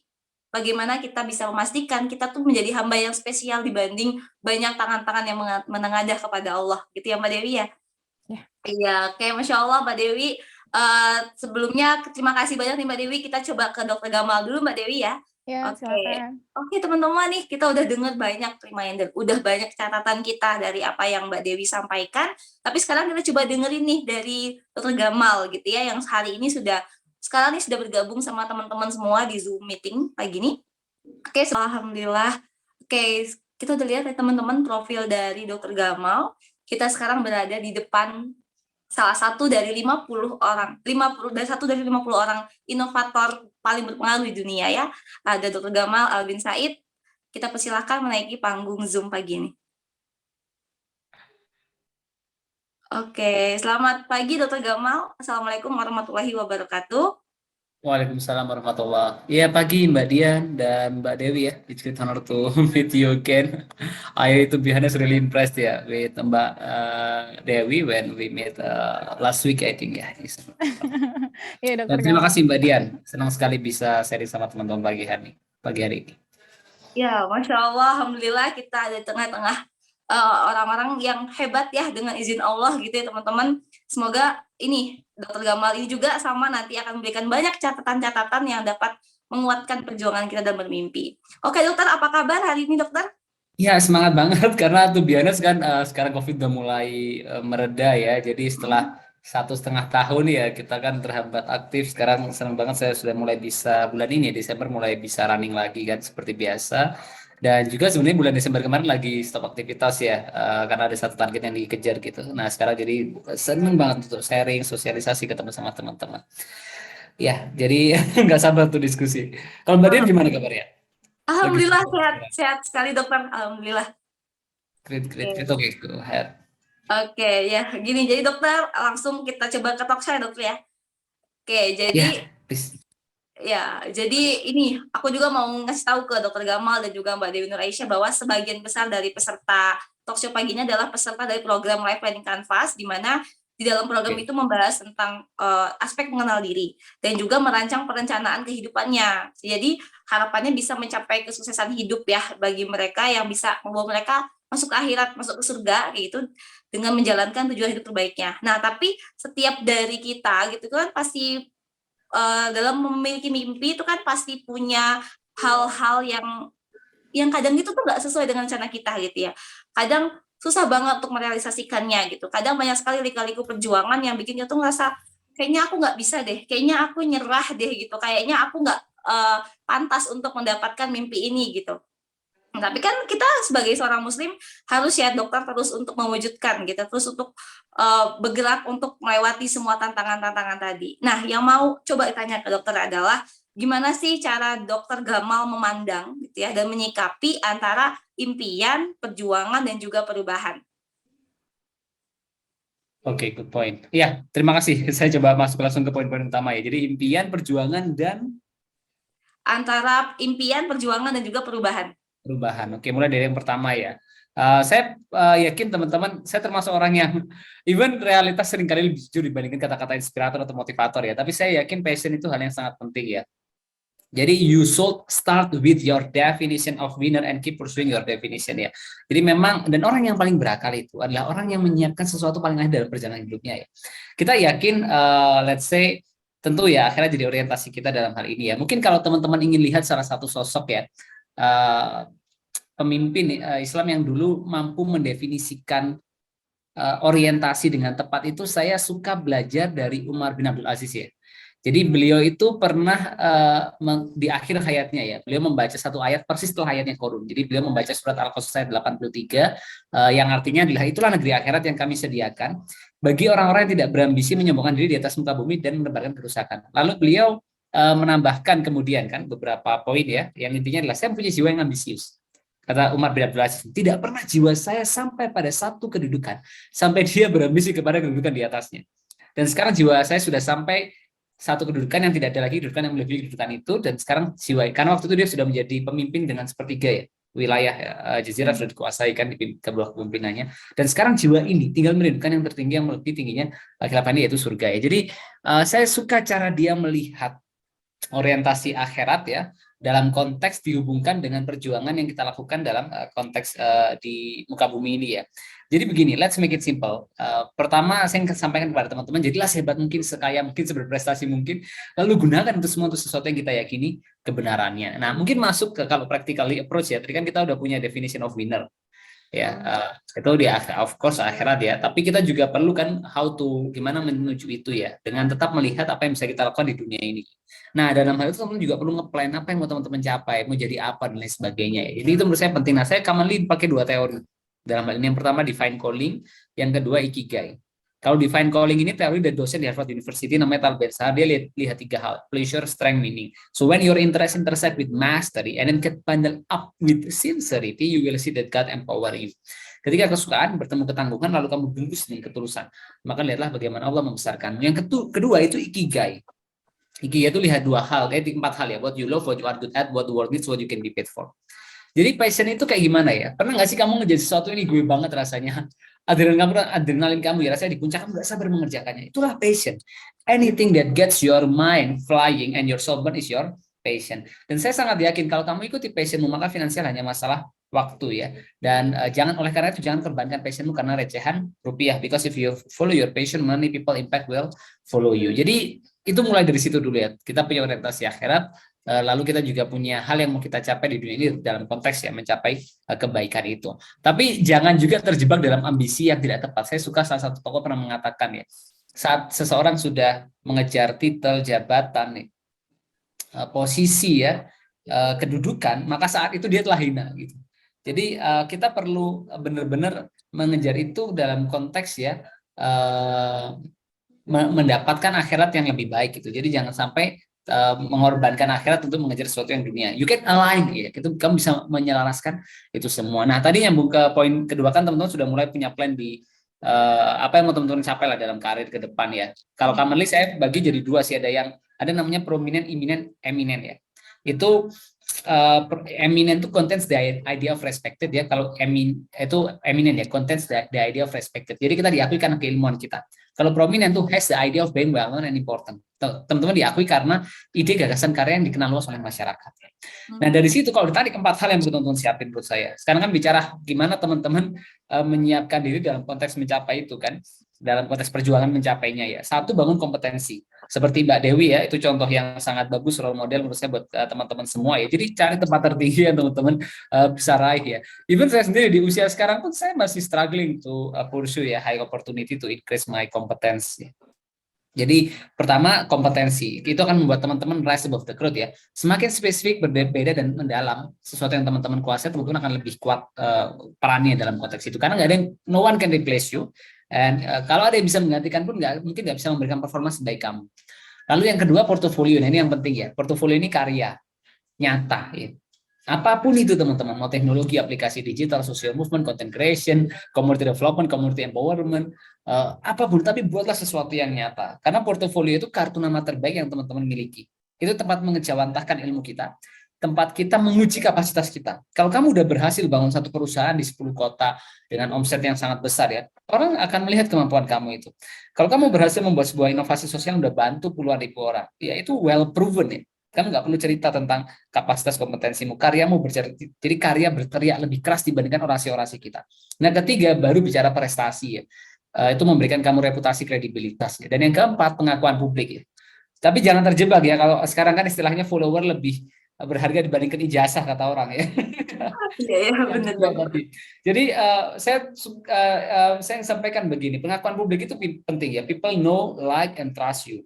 bagaimana kita bisa memastikan kita tuh menjadi hamba yang spesial dibanding banyak tangan-tangan yang menengadah kepada Allah gitu ya Mbak Dewi ya. Ya. Iya, oke, Masya Allah Mbak Dewi. Sebelumnya terima kasih banyak nih Mbak Dewi. Kita coba ke Dokter Gamal dulu Mbak Dewi ya. Ya, Oke, silakan. oke teman-teman nih kita udah dengar banyak reminder, udah banyak catatan kita dari apa yang Mbak Dewi sampaikan. Tapi sekarang kita coba dengerin nih dari Dokter Gamal gitu ya, yang sekarang nih sudah bergabung sama teman-teman semua di Zoom meeting pagi ini. Oke, alhamdulillah. Oke, kita udah lihat ya teman-teman profil dari Dokter Gamal. Kita sekarang berada di depan salah satu dari 50 orang, 50 dari satu dari 50 orang inovator paling berpengaruh di dunia ya. Ada Dr. Gamal Albin Said. Kita persilahkan menaiki panggung Zoom pagi ini. Oke, selamat pagi Dr. Gamal. Assalamualaikum warahmatullahi wabarakatuh. Waalaikumsalam warahmatullah. Yeah, pagi Mbak Dian dan Mbak Dewi ya. It's good honor to meet you again. I to be honest really impressed ya with Mbak Dewi when we met last week I think ya. Iya, Dan Dokter terima Gamal. kasih Mbak Dian. Senang sekali bisa sharing sama teman-teman pagi hari ini. Ya, Masya Allah, Alhamdulillah kita ada di tengah-tengah orang-orang yang hebat ya dengan izin Allah gitu ya teman-teman. Semoga ini Dokter Gamal ini juga sama nanti akan memberikan banyak catatan-catatan yang dapat menguatkan perjuangan kita dan bermimpi. Oke dokter, apa kabar hari ini dokter? Ya, semangat banget karena tuh biasanya kan sekarang COVID udah mulai mereda ya. Jadi setelah 1,5 tahun ya kita kan terhambat aktif. Sekarang senang banget saya sudah mulai bisa bulan ini Desember mulai bisa running lagi kan seperti biasa. Dan juga sebenarnya bulan Desember kemarin lagi stop aktivitas ya, karena ada satu target yang dikejar gitu. Nah sekarang jadi seneng banget untuk sharing, sosialisasi, ketemu sama teman-teman. Ya, jadi nggak sabar tuh diskusi. Kalau Mbak Dian gimana kabarnya? Lagi Alhamdulillah sibuk? sehat, sehat sekali dokter. Alhamdulillah. Great, great, Oke, great. Oke, go ahead. oke, ya gini. Jadi dokter langsung kita coba ketok saya dokter ya. Oke, jadi Ya, please. jadi ini aku juga mau ngasih tahu ke dokter Gamal dan juga Mbak Dewi Nur Aisyah bahwa sebagian besar dari peserta talkshow pagi ini adalah peserta dari program Life Planning Canvas, di mana di dalam program Oke, itu membahas tentang aspek mengenal diri dan juga merancang perencanaan kehidupannya. Jadi harapannya bisa mencapai kesuksesan hidup ya bagi mereka yang bisa membawa mereka masuk ke akhirat, masuk ke surga kayak gitu dengan menjalankan tujuan hidup terbaiknya. Nah, tapi setiap dari kita gitu kan pasti dalam memiliki mimpi itu kan pasti punya hal-hal yang kadang itu tuh nggak sesuai dengan rencana kita gitu ya. Kadang susah banget untuk merealisasikannya gitu. Kadang banyak sekali lika-liku perjuangan yang bikin kita tuh ngerasa kayaknya aku nggak bisa deh, kayaknya aku nyerah deh gitu, kayaknya aku nggak pantas untuk mendapatkan mimpi ini gitu. Tapi kan kita sebagai seorang muslim harus ya dokter terus untuk mewujudkan gitu, terus untuk bergerak untuk melewati semua tantangan-tantangan tadi. Nah, yang mau coba tanya ke dokter adalah gimana sih cara dokter Gamal memandang gitu ya dan menyikapi antara impian, perjuangan dan juga perubahan. oke, good point. Ya, terima kasih. Saya coba masuk langsung ke poin-poin utama ya. Jadi impian, perjuangan, dan Antara impian, perjuangan dan juga perubahan. perubahan. Oke, mulai dari yang pertama ya. Saya yakin teman-teman, saya termasuk orang yang even realitas seringkali lebih jujur dibandingkan kata-kata inspirator atau motivator ya. Tapi saya yakin passion itu hal yang sangat penting ya. Jadi you should start with your definition of winner and keep pursuing your definition ya. Jadi memang dan orang yang paling berakal itu adalah orang yang menyiapkan sesuatu paling akhir dalam perjalanan hidupnya ya. Kita yakin let's say tentu ya akhirnya jadi orientasi kita dalam hal ini ya. Mungkin kalau teman-teman ingin lihat salah satu sosok ya uh, pemimpin Islam yang dulu mampu mendefinisikan orientasi dengan tepat itu saya suka belajar dari Umar bin Abdul Aziz ya. Jadi beliau itu pernah di akhir hayatnya ya, beliau membaca satu ayat persis setelah ayatnya turun. Jadi beliau membaca surat Al-Qasas ayat 83 yang artinya adalah itulah negeri akhirat yang kami sediakan bagi orang-orang yang tidak berambisi menyombongkan diri di atas muka bumi dan menebarkan kerusakan. Lalu beliau menambahkan kemudian kan beberapa poin ya, yang intinya adalah saya punya jiwa yang ambisius. Kata Umar bin Abdul Aziz, tidak pernah jiwa saya sampai pada satu kedudukan, sampai dia berambisi kepada kedudukan di atasnya. Dan sekarang jiwa saya sudah sampai satu kedudukan yang tidak ada lagi kedudukan yang melebihi kedudukan itu, dan sekarang jiwa, karena waktu itu dia sudah menjadi pemimpin dengan sepertiga ya, wilayah jazirah sudah dikuasai kan di kedua kepemimpinannya, dan sekarang jiwa ini tinggal mendudukan yang tertinggi yang melebihi tingginya khilafah yaitu surga ya. Jadi saya suka cara dia melihat orientasi akhirat ya dalam konteks dihubungkan dengan perjuangan yang kita lakukan dalam konteks di muka bumi ini ya. Jadi begini, let's make it simple. Pertama saya ingin sampaikan kepada teman-teman, jadilah sehebat mungkin, sekaya mungkin, seberprestasi mungkin, lalu gunakan itu semua untuk sesuatu yang kita yakini kebenarannya. Nah, mungkin masuk ke kalau practically approach ya. Tadi kan kita udah punya definition of winner ya, itu di of course akhirat ya, tapi kita juga perlu kan how to gimana menuju itu ya dengan tetap melihat apa yang bisa kita lakukan di dunia ini. Nah dalam hal itu teman-teman juga perlu ngeplan apa yang mau teman-teman capai, mau jadi apa dan lain sebagainya ya. Jadi itu menurut saya penting. Nah saya commonly pakai dua teori dalam hal ini. Yang pertama divine calling, yang kedua ikigai. Kalau divine calling ini teori dari dosen di Harvard University namanya Tal Ben-Shahar. Dia lihat tiga hal: pleasure, strength, meaning. So when your interest intersect with mastery and then get bundled up with sincerity, you will see that God empower you. Ketika kesukaan bertemu ketangguhan, lalu kamu bungkus dengan ketulusan, maka lihatlah bagaimana Allah membesarkan. Yang kedua itu ikigai. Ikigai itu lihat dua hal, kayak empat hal ya: what you love, what you are good at, what the world needs, what you can be paid for. Jadi passion itu kayak gimana ya? Pernah nggak sih kamu ngerjain sesuatu ini gue banget rasanya? Adrenalin kamu ya rasanya di puncak, kamu nggak sabar mengerjakannya. Itulah passion. Anything that gets your mind flying and your soul burn is your passion. Dan saya sangat yakin kalau kamu ikuti passionmu, maka finansial hanya masalah waktu ya. Dan jangan oleh karena itu jangan korbankan passionmu karena recehan rupiah. Because if you follow your passion, money, people, impact will follow you. Jadi itu mulai dari situ dulu ya. Kita punya orientasi akhirat. Lalu kita juga punya hal yang mau kita capai di dunia ini dalam konteks ya mencapai kebaikan itu. Tapi jangan juga terjebak dalam ambisi yang tidak tepat. Saya suka salah satu tokoh pernah mengatakan ya, saat seseorang sudah mengejar titel, jabatan nih, posisi ya, kedudukan, maka saat itu dia telah hina gitu. Jadi kita perlu benar-benar mengejar itu dalam konteks ya mendapatkan akhirat yang lebih baik gitu. Jadi jangan sampai mengorbankan akhirat untuk mengejar sesuatu yang dunia. You can align ya, itu kamu bisa menyelaraskan itu semua. Nah, tadi nyambung ke poin kedua kan teman-teman sudah mulai punya plan di apa yang mau teman-teman capai lah dalam karir ke depan ya. Kalau commonly saya bagi jadi dua sih, ada namanya prominent, imminent, eminent ya. Itu eminent itu contains the idea of respected ya. Kalau itu eminent ya, contains the idea of respected. Jadi kita diakui karena keilmuan kita. Kalau prominent itu has the idea of being well known and important. Teman-teman diakui karena ide gagasan karya yang dikenal luas oleh masyarakat. Nah dari situ kalau ditarik 4 hal yang teman-teman siapin menurut saya. Sekarang kan bicara gimana teman-teman menyiapkan diri dalam konteks mencapai itu kan, dalam konteks perjuangan mencapainya ya. Satu, bangun kompetensi. Seperti Mbak Dewi ya, itu contoh yang sangat bagus, role model menurut saya buat teman-teman semua ya. Jadi cari tempat tertinggi yang teman-teman bisa raih ya. Even saya sendiri di usia sekarang pun saya masih struggling to pursue ya high opportunity to increase my competence. Jadi pertama kompetensi itu akan membuat teman-teman rise above the crowd ya. Semakin spesifik, berbeda dan mendalam sesuatu yang teman-teman kuasai, teman-teman akan lebih kuat perannya dalam konteks itu. Karena nggak ada yang, no one can replace you. Dan kalau ada yang bisa menggantikan pun mungkin nggak bisa memberikan performa sebaik kamu. Lalu yang kedua portofolio. Nah ini yang penting ya. Portofolio ini karya nyata ya. Apapun itu teman-teman, mau teknologi, aplikasi digital, social movement, content creation, community development, community empowerment, apapun, tapi buatlah sesuatu yang nyata. Karena portofolio itu kartu nama terbaik yang teman-teman miliki. Itu tempat mengejawantahkan ilmu kita, tempat kita menguji kapasitas kita. Kalau kamu udah berhasil bangun satu perusahaan di 10 kota dengan omset yang sangat besar ya, orang akan melihat kemampuan kamu itu. Kalau kamu berhasil membuat sebuah inovasi sosial yang udah bantu puluhan ribu orang, ya itu well proven ya. Kamu nggak perlu cerita tentang kapasitas kompetensimu, karyamu bercerita, jadi karya berteriak lebih keras dibandingkan orasi-orasi kita. Nah ketiga baru bicara prestasi ya, itu memberikan kamu reputasi kredibilitas ya. Dan yang keempat pengakuan publik ya. Tapi jangan terjebak ya, kalau sekarang kan istilahnya follower lebih berharga dibandingkan ijazah kata orang ya. Iya ya benar. Jadi saya sampaikan begini, pengakuan publik itu penting ya. People know, like, and trust you.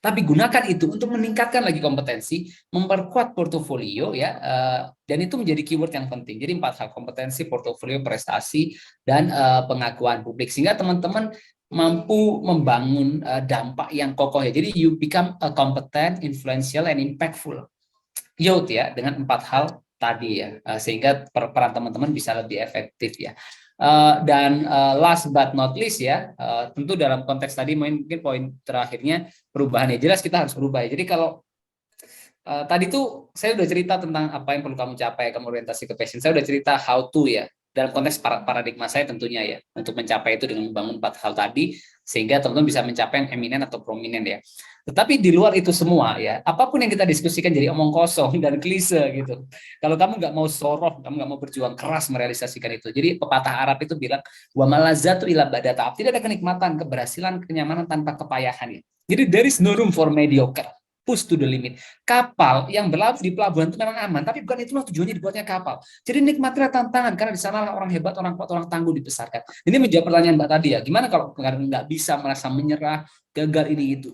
Tapi gunakan itu untuk meningkatkan lagi kompetensi, memperkuat portofolio ya, dan itu menjadi keyword yang penting. Jadi 4 hal: kompetensi, portofolio, prestasi, dan pengakuan publik, sehingga teman-teman mampu membangun dampak yang kokoh ya. Jadi you become a competent, influential, and impactful youth ya, dengan 4 hal tadi ya, sehingga peran teman-teman bisa lebih efektif ya. Dan last but not least ya, tentu dalam konteks tadi mungkin poin terakhirnya perubahan ya, jelas kita harus berubah ya. Jadi kalau tadi tuh saya udah cerita tentang apa yang perlu kamu capai, kamu orientasi ke passion, saya udah cerita how to ya, dalam konteks paradigma saya tentunya ya, untuk mencapai itu dengan membangun 4 hal tadi, sehingga teman-teman bisa mencapai yang eminent atau prominent ya. Tetapi di luar itu semua ya, apapun yang kita diskusikan jadi omong kosong dan klise gitu. Kalau kamu nggak mau soroh, kamu nggak mau berjuang keras merealisasikan itu. Jadi pepatah Arab itu bilang, wa malazatu ila ba'da ta'ab. Tidak ada kenikmatan, keberhasilan, kenyamanan tanpa kepayahan ya. Jadi there is no room for mediocre. Push to the limit. Kapal yang berlabuh di pelabuhan itu memang aman, tapi bukan itulah tujuannya dibuatnya kapal. Jadi nikmatilah tantangan, karena di sana orang hebat, orang kuat, orang tangguh dibesarkan. Ini menjawab pertanyaan Mbak tadi ya, gimana kalau nggak bisa, merasa menyerah, gagal ini itu.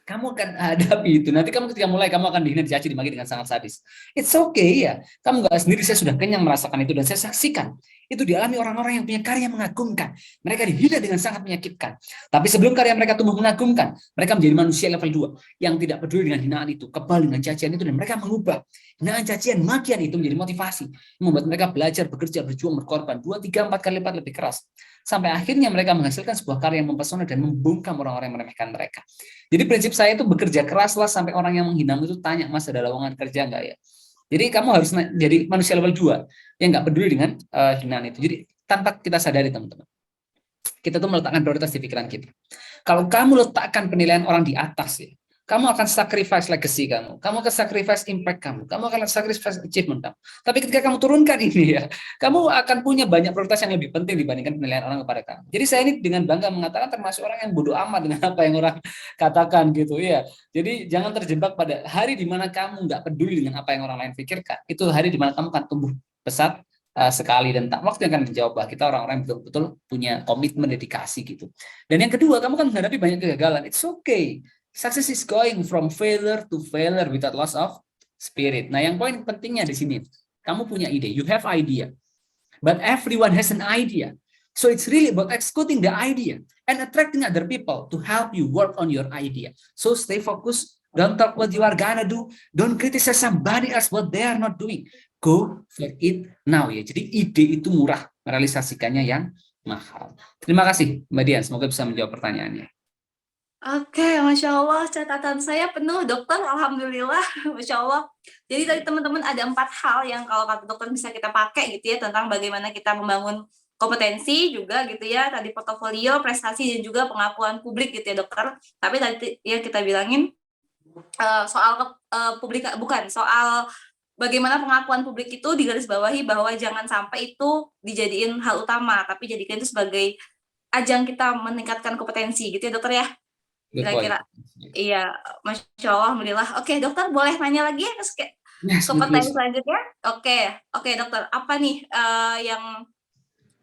Kamu akan hadapi itu. Nanti kamu ketika mulai, kamu akan dihina, dicaci, dimaki dengan sangat sadis. It's okay ya. Kamu nggak sendiri, saya sudah kenyang merasakan itu, dan saya saksikan. Itu dialami orang-orang yang punya karya mengagumkan. Mereka dihina dengan sangat menyakitkan. Tapi sebelum karya mereka tumbuh mengagumkan, mereka menjadi manusia level 2 yang tidak peduli dengan hinaan itu, kebal dengan cacian itu, dan mereka mengubah hinaan, cacian, makian itu menjadi motivasi, membuat mereka belajar, bekerja, berjuang, berkorban 2, 3, 4 kali lipat lebih keras. Sampai akhirnya mereka menghasilkan sebuah karya yang mempesona dan membungkam orang-orang yang meremehkan mereka. Jadi prinsip saya itu bekerja keraslah sampai orang yang menghinamu itu tanya, Mas ada lowongan kerja nggak ya? Jadi kamu harus jadi manusia level 2 yang nggak peduli dengan hinaan itu. Jadi tanpa kita sadari teman-teman, kita tuh meletakkan prioritas di pikiran kita. Kalau kamu letakkan penilaian orang di atas ya, kamu akan sacrifice legacy kamu akan sacrifice impact kamu akan sacrifice achievement kamu. Tapi ketika kamu turunkan ini ya, kamu akan punya banyak prioritas yang lebih penting dibandingkan penilaian orang kepada kamu. Jadi saya ini dengan bangga mengatakan termasuk orang yang bodoh amat dengan apa yang orang katakan gitu ya. Jadi jangan terjebak pada hari di mana kamu nggak peduli dengan apa yang orang lain pikirkan. Itu hari di mana kamu akan tumbuh pesat sekali, dan waktu yang akan menjawab bahwa kita orang-orang yang betul-betul punya komitmen, dedikasi gitu. Dan yang kedua, kamu kan menghadapi banyak kegagalan. It's okay. Success is going from failure to failure without loss of spirit. Nah, yang poin pentingnya di sini, kamu punya ide, you have idea, but everyone has an idea. So it's really about executing the idea and attracting other people to help you work on your idea. So stay focused. Don't talk what you are gonna do. Don't criticize somebody else what they are not doing. Go for it now ya. Jadi ide itu murah, realisasikannya yang mahal. Terima kasih Mbak Dian. Semoga bisa menjawab pertanyaannya. Oke, Masya Allah, catatan saya penuh, dokter. Alhamdulillah, Masya Allah. Jadi tadi teman-teman ada 4 hal yang kalau kata dokter bisa kita pakai gitu ya, tentang bagaimana kita membangun kompetensi juga gitu ya, tadi portofolio, prestasi, dan juga pengakuan publik gitu ya dokter. Tapi tadi yang kita bilangin soal bukan soal bagaimana pengakuan publik itu digarisbawahi bahwa jangan sampai itu dijadiin hal utama, tapi jadikan itu sebagai ajang kita meningkatkan kompetensi gitu ya dokter ya. Kira-kira iya, Masya Allah, Alhamdulillah. Oke dokter, boleh nanya lagi ya ke pertanyaan selanjutnya? Oke dokter, apa nih yang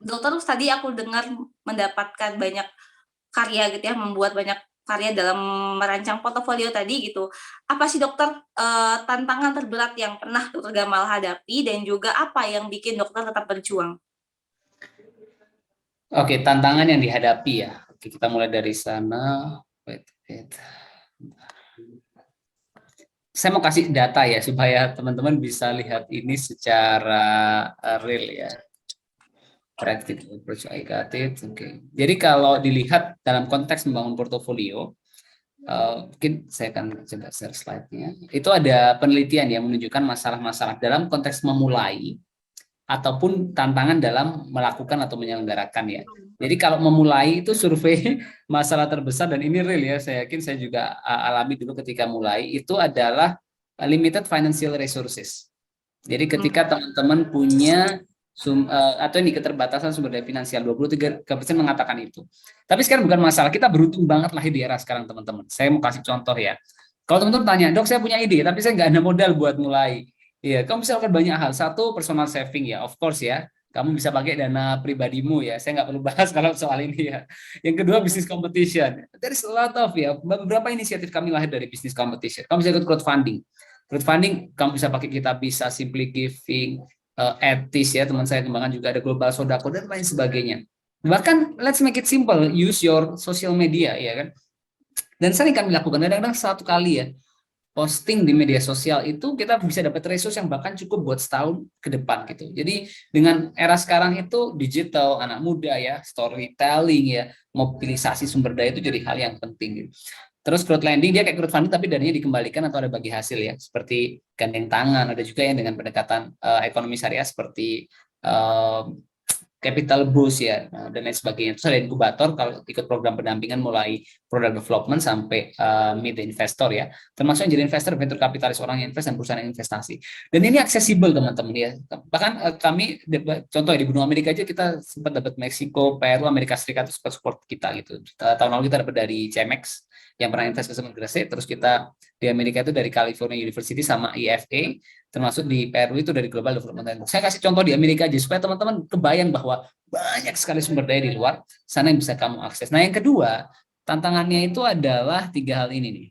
dokter tadi aku dengar mendapatkan banyak karya gitu ya, membuat banyak karya dalam merancang portofolio tadi gitu. Apa sih dokter tantangan terberat yang pernah dokter Gamal hadapi, dan juga apa yang bikin dokter tetap berjuang? Oke, tantangan yang dihadapi ya. Oke, kita mulai dari sana. Wait. Saya mau kasih data ya supaya teman-teman bisa lihat ini secara real ya. Practical approach, I got it. Oke. Jadi kalau dilihat dalam konteks membangun portofolio, mungkin saya akan coba share slide-nya. Itu ada penelitian yang menunjukkan masalah-masalah dalam konteks memulai ataupun tantangan dalam melakukan atau menyelenggarakan ya. Jadi kalau memulai itu survei masalah terbesar, dan ini real ya, saya yakin saya juga alami dulu ketika mulai, itu adalah limited financial resources. Jadi ketika teman-teman punya atau ini keterbatasan sumber daya finansial, 23% mengatakan itu. Tapi sekarang bukan masalah, kita beruntung banget lahir di era sekarang teman-teman. Saya mau kasih contoh ya. Kalau teman-teman tanya, dok saya punya ide, tapi saya nggak ada modal buat mulai. Iya, kamu bisa lakukan banyak hal. Satu, personal saving ya, of course ya. Kamu bisa pakai dana pribadimu ya. Saya nggak perlu bahas kalau soal ini ya. Yang kedua, business competition. There is a lot of ya. Beberapa inisiatif kami lahir dari business competition. Kamu bisa ikut crowdfunding. Crowdfunding, kamu bisa pakai Kitabisa, Simply Giving, etis ya, teman saya kembangkan juga ada Global Sodako dan lain sebagainya. Bahkan let's make it simple, use your social media ya kan. Dan sering kami lakukan, kadang-kadang 1 kali ya posting di media sosial itu kita bisa dapat resource yang bahkan cukup buat setahun ke depan gitu. Jadi dengan era sekarang itu digital, anak muda ya, storytelling ya, mobilisasi sumber daya itu jadi hal yang penting gitu. Terus crowdlending dia kayak crowdfunding tapi dananya dikembalikan atau ada bagi hasil ya, seperti gandeng tangan. Ada juga yang dengan pendekatan ekonomi syariah seperti capital boost ya, dan lain sebagainya. Terus ada inkubator kalau ikut program pendampingan mulai product development sampai mid investor ya, termasuk yang jadi investor, venture kapitalis, orang yang invest dan perusahaan yang investasi. Dan ini aksesibel teman-teman ya. Bahkan kami contoh di benua Amerika aja kita sempat dapat Meksiko, Peru, Amerika Serikat itu support kita gitu. Tahun lalu kita dapat dari Cemex yang pernah invest ke Semen Gresik, terus kita di Amerika itu dari California University sama IFA, termasuk di Peru itu dari Global Development Network. Saya kasih contoh di Amerika aja supaya teman-teman kebayang bahwa banyak sekali sumber daya di luar sana yang bisa kamu akses. Nah yang kedua, tantangannya itu adalah 3 hal ini nih.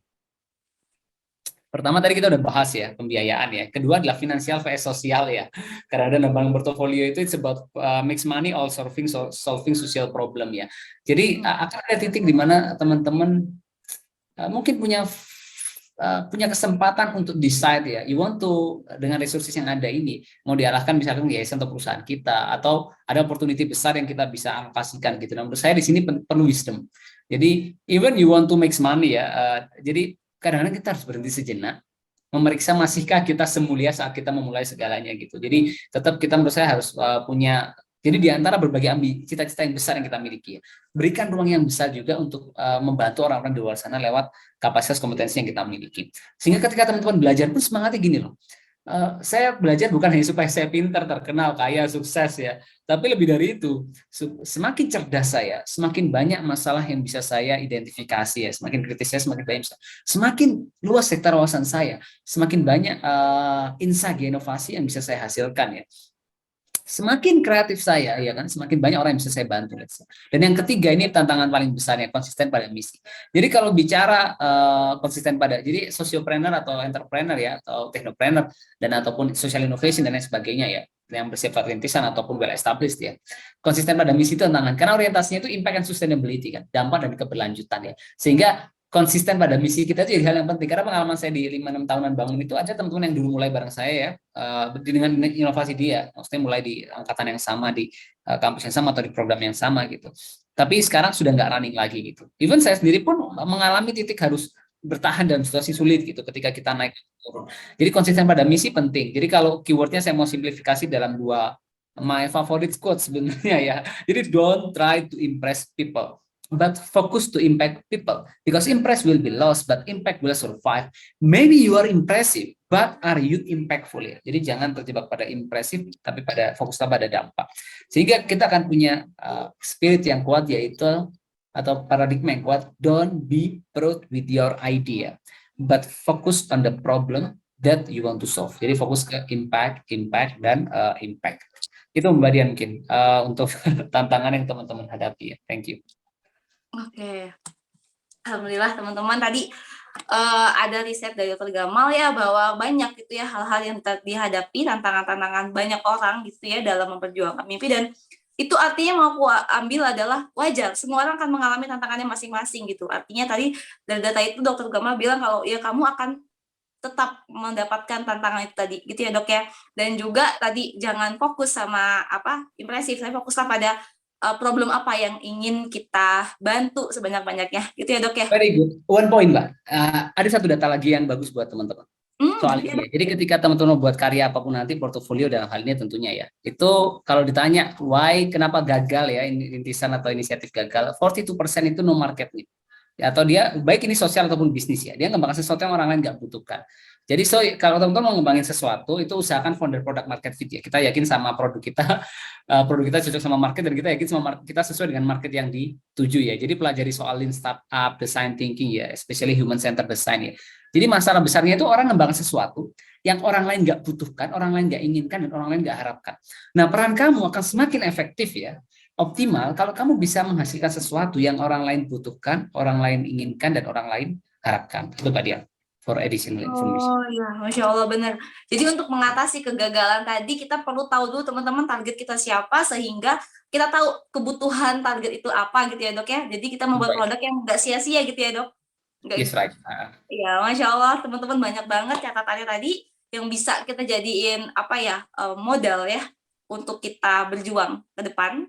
Pertama tadi kita udah bahas ya, pembiayaan ya. Kedua adalah finansial vs sosial ya. Karena ada nambang portofolio itu it's about makes money all solving social problem ya. Jadi akan ada titik di mana teman-teman mungkin punya kesempatan untuk decide ya, you want to dengan resources yang ada ini mau diarahkan misalkan ke yayasan atau perusahaan kita, atau ada opportunity besar yang kita bisa alokasikan gitu. Nah, menurut saya di sini perlu wisdom. Jadi even you want to make money ya, jadi kadang-kadang kita harus berhenti sejenak, memeriksa masihkah kita semulia saat kita memulai segalanya gitu. Jadi tetap kita menurut saya harus punya. Jadi di antara berbagai cita-cita yang besar yang kita miliki, berikan ruang yang besar juga untuk membantu orang-orang di luar sana lewat kapasitas kompetensi yang kita miliki. Sehingga ketika teman-teman belajar pun semangatnya gini loh. Saya belajar bukan hanya supaya saya pintar, terkenal, kaya, sukses ya, tapi lebih dari itu, semakin cerdas saya, semakin banyak masalah yang bisa saya identifikasi ya, semakin kritis saya, semakin banyak, semakin luas sektor wawasan saya, semakin banyak insight inovasi yang bisa saya hasilkan ya. semakin kreatif saya, ya kan, semakin banyak orang yang bisa saya bantu. Let's say. Dan yang ketiga ini tantangan paling besarnya, konsisten pada misi. Jadi kalau bicara konsisten pada, jadi sociopreneur atau entrepreneur ya, atau technopreneur dan ataupun social innovation dan lain sebagainya ya, yang bersifat rintisan ataupun well established ya. Konsisten pada misi itu tantangan, karena orientasinya itu impact and sustainability kan, dampak dan keberlanjutan ya. Sehingga konsisten pada misi kita itu jadi hal yang penting, karena pengalaman saya di 5-6 tahunan bangun itu ada teman-teman yang dulu mulai bareng saya ya, dengan inovasi dia, maksudnya mulai di angkatan yang sama, di kampus yang sama atau di program yang sama gitu, tapi sekarang sudah nggak running lagi gitu. Even saya sendiri pun mengalami titik harus bertahan dalam situasi sulit gitu ketika kita naik turun. Jadi konsisten pada misi penting. Jadi kalau keywordnya saya mau simplifikasi dalam dua my favorite quote sebenarnya ya. Jadi don't try to impress people, but focus to impact people, because impress will be lost but impact will survive. Maybe you are impressive but are you impactful ya. Jadi jangan terjebak pada impresif tapi pada fokuslah pada dampak, sehingga kita akan punya spirit yang kuat, yaitu atau paradigma yang kuat. Don't be proud with your idea but focus on the problem that you want to solve. Jadi fokus ke impact dan impact. Itu Mbak Dian mungkin untuk tantangan yang teman-teman hadapi ya. Thank you. Oke, alhamdulillah teman-teman tadi ada riset dari Dr. Gamal ya, bahwa banyak gitu ya hal-hal yang dihadapi, tantangan-tantangan banyak orang gitu ya dalam memperjuangkan mimpi, dan itu artinya mau aku ambil adalah wajar, semua orang akan mengalami tantangannya masing-masing gitu. Artinya tadi dari data itu Dr. Gamal bilang kalau ya kamu akan tetap mendapatkan tantangan itu tadi gitu ya Dok ya. Dan juga tadi jangan fokus sama impresif, tapi fokuslah pada problem apa yang ingin kita bantu sebanyak-banyaknya gitu ya Dok ya. Very good. One point Mbak. Ada satu data lagi yang bagus buat teman-teman. Soal ini. Jadi ketika teman-teman buat karya apapun nanti, portofolio dalam hal ini tentunya ya, itu kalau ditanya why, kenapa gagal ya, rintisan atau inisiatif gagal, 42% itu no market nih. Ya, atau dia baik ini sosial ataupun bisnis ya, dia ngembangkan sesuatu yang orang lain nggak butuhkan. Jadi kalau teman-teman mau ngembangin sesuatu itu usahakan founder product market fit ya. Kita yakin sama produk kita, produk kita cocok sama market, dan kita yakin sama kita sesuai dengan market yang dituju ya. Jadi pelajari soal lean startup, design thinking ya, especially human centered design ya. Jadi masalah besarnya itu orang ngembangin sesuatu yang orang lain nggak butuhkan, orang lain nggak inginkan, dan orang lain nggak harapkan. Nah, peran kamu akan semakin efektif ya, optimal kalau kamu bisa menghasilkan sesuatu yang orang lain butuhkan, orang lain inginkan, dan orang lain harapkan. Itu Pak Dian, for additional information. Oh ya, Masya Allah benar. Jadi untuk mengatasi kegagalan tadi kita perlu tahu dulu teman-teman target kita siapa, sehingga kita tahu kebutuhan target itu apa gitu ya Dok ya. Jadi kita membuat produk yang nggak sia-sia gitu ya Dok. Yes, right. Ya, Masya Allah teman-teman banyak banget catatannya tadi yang bisa kita jadiin modal ya untuk kita berjuang ke depan.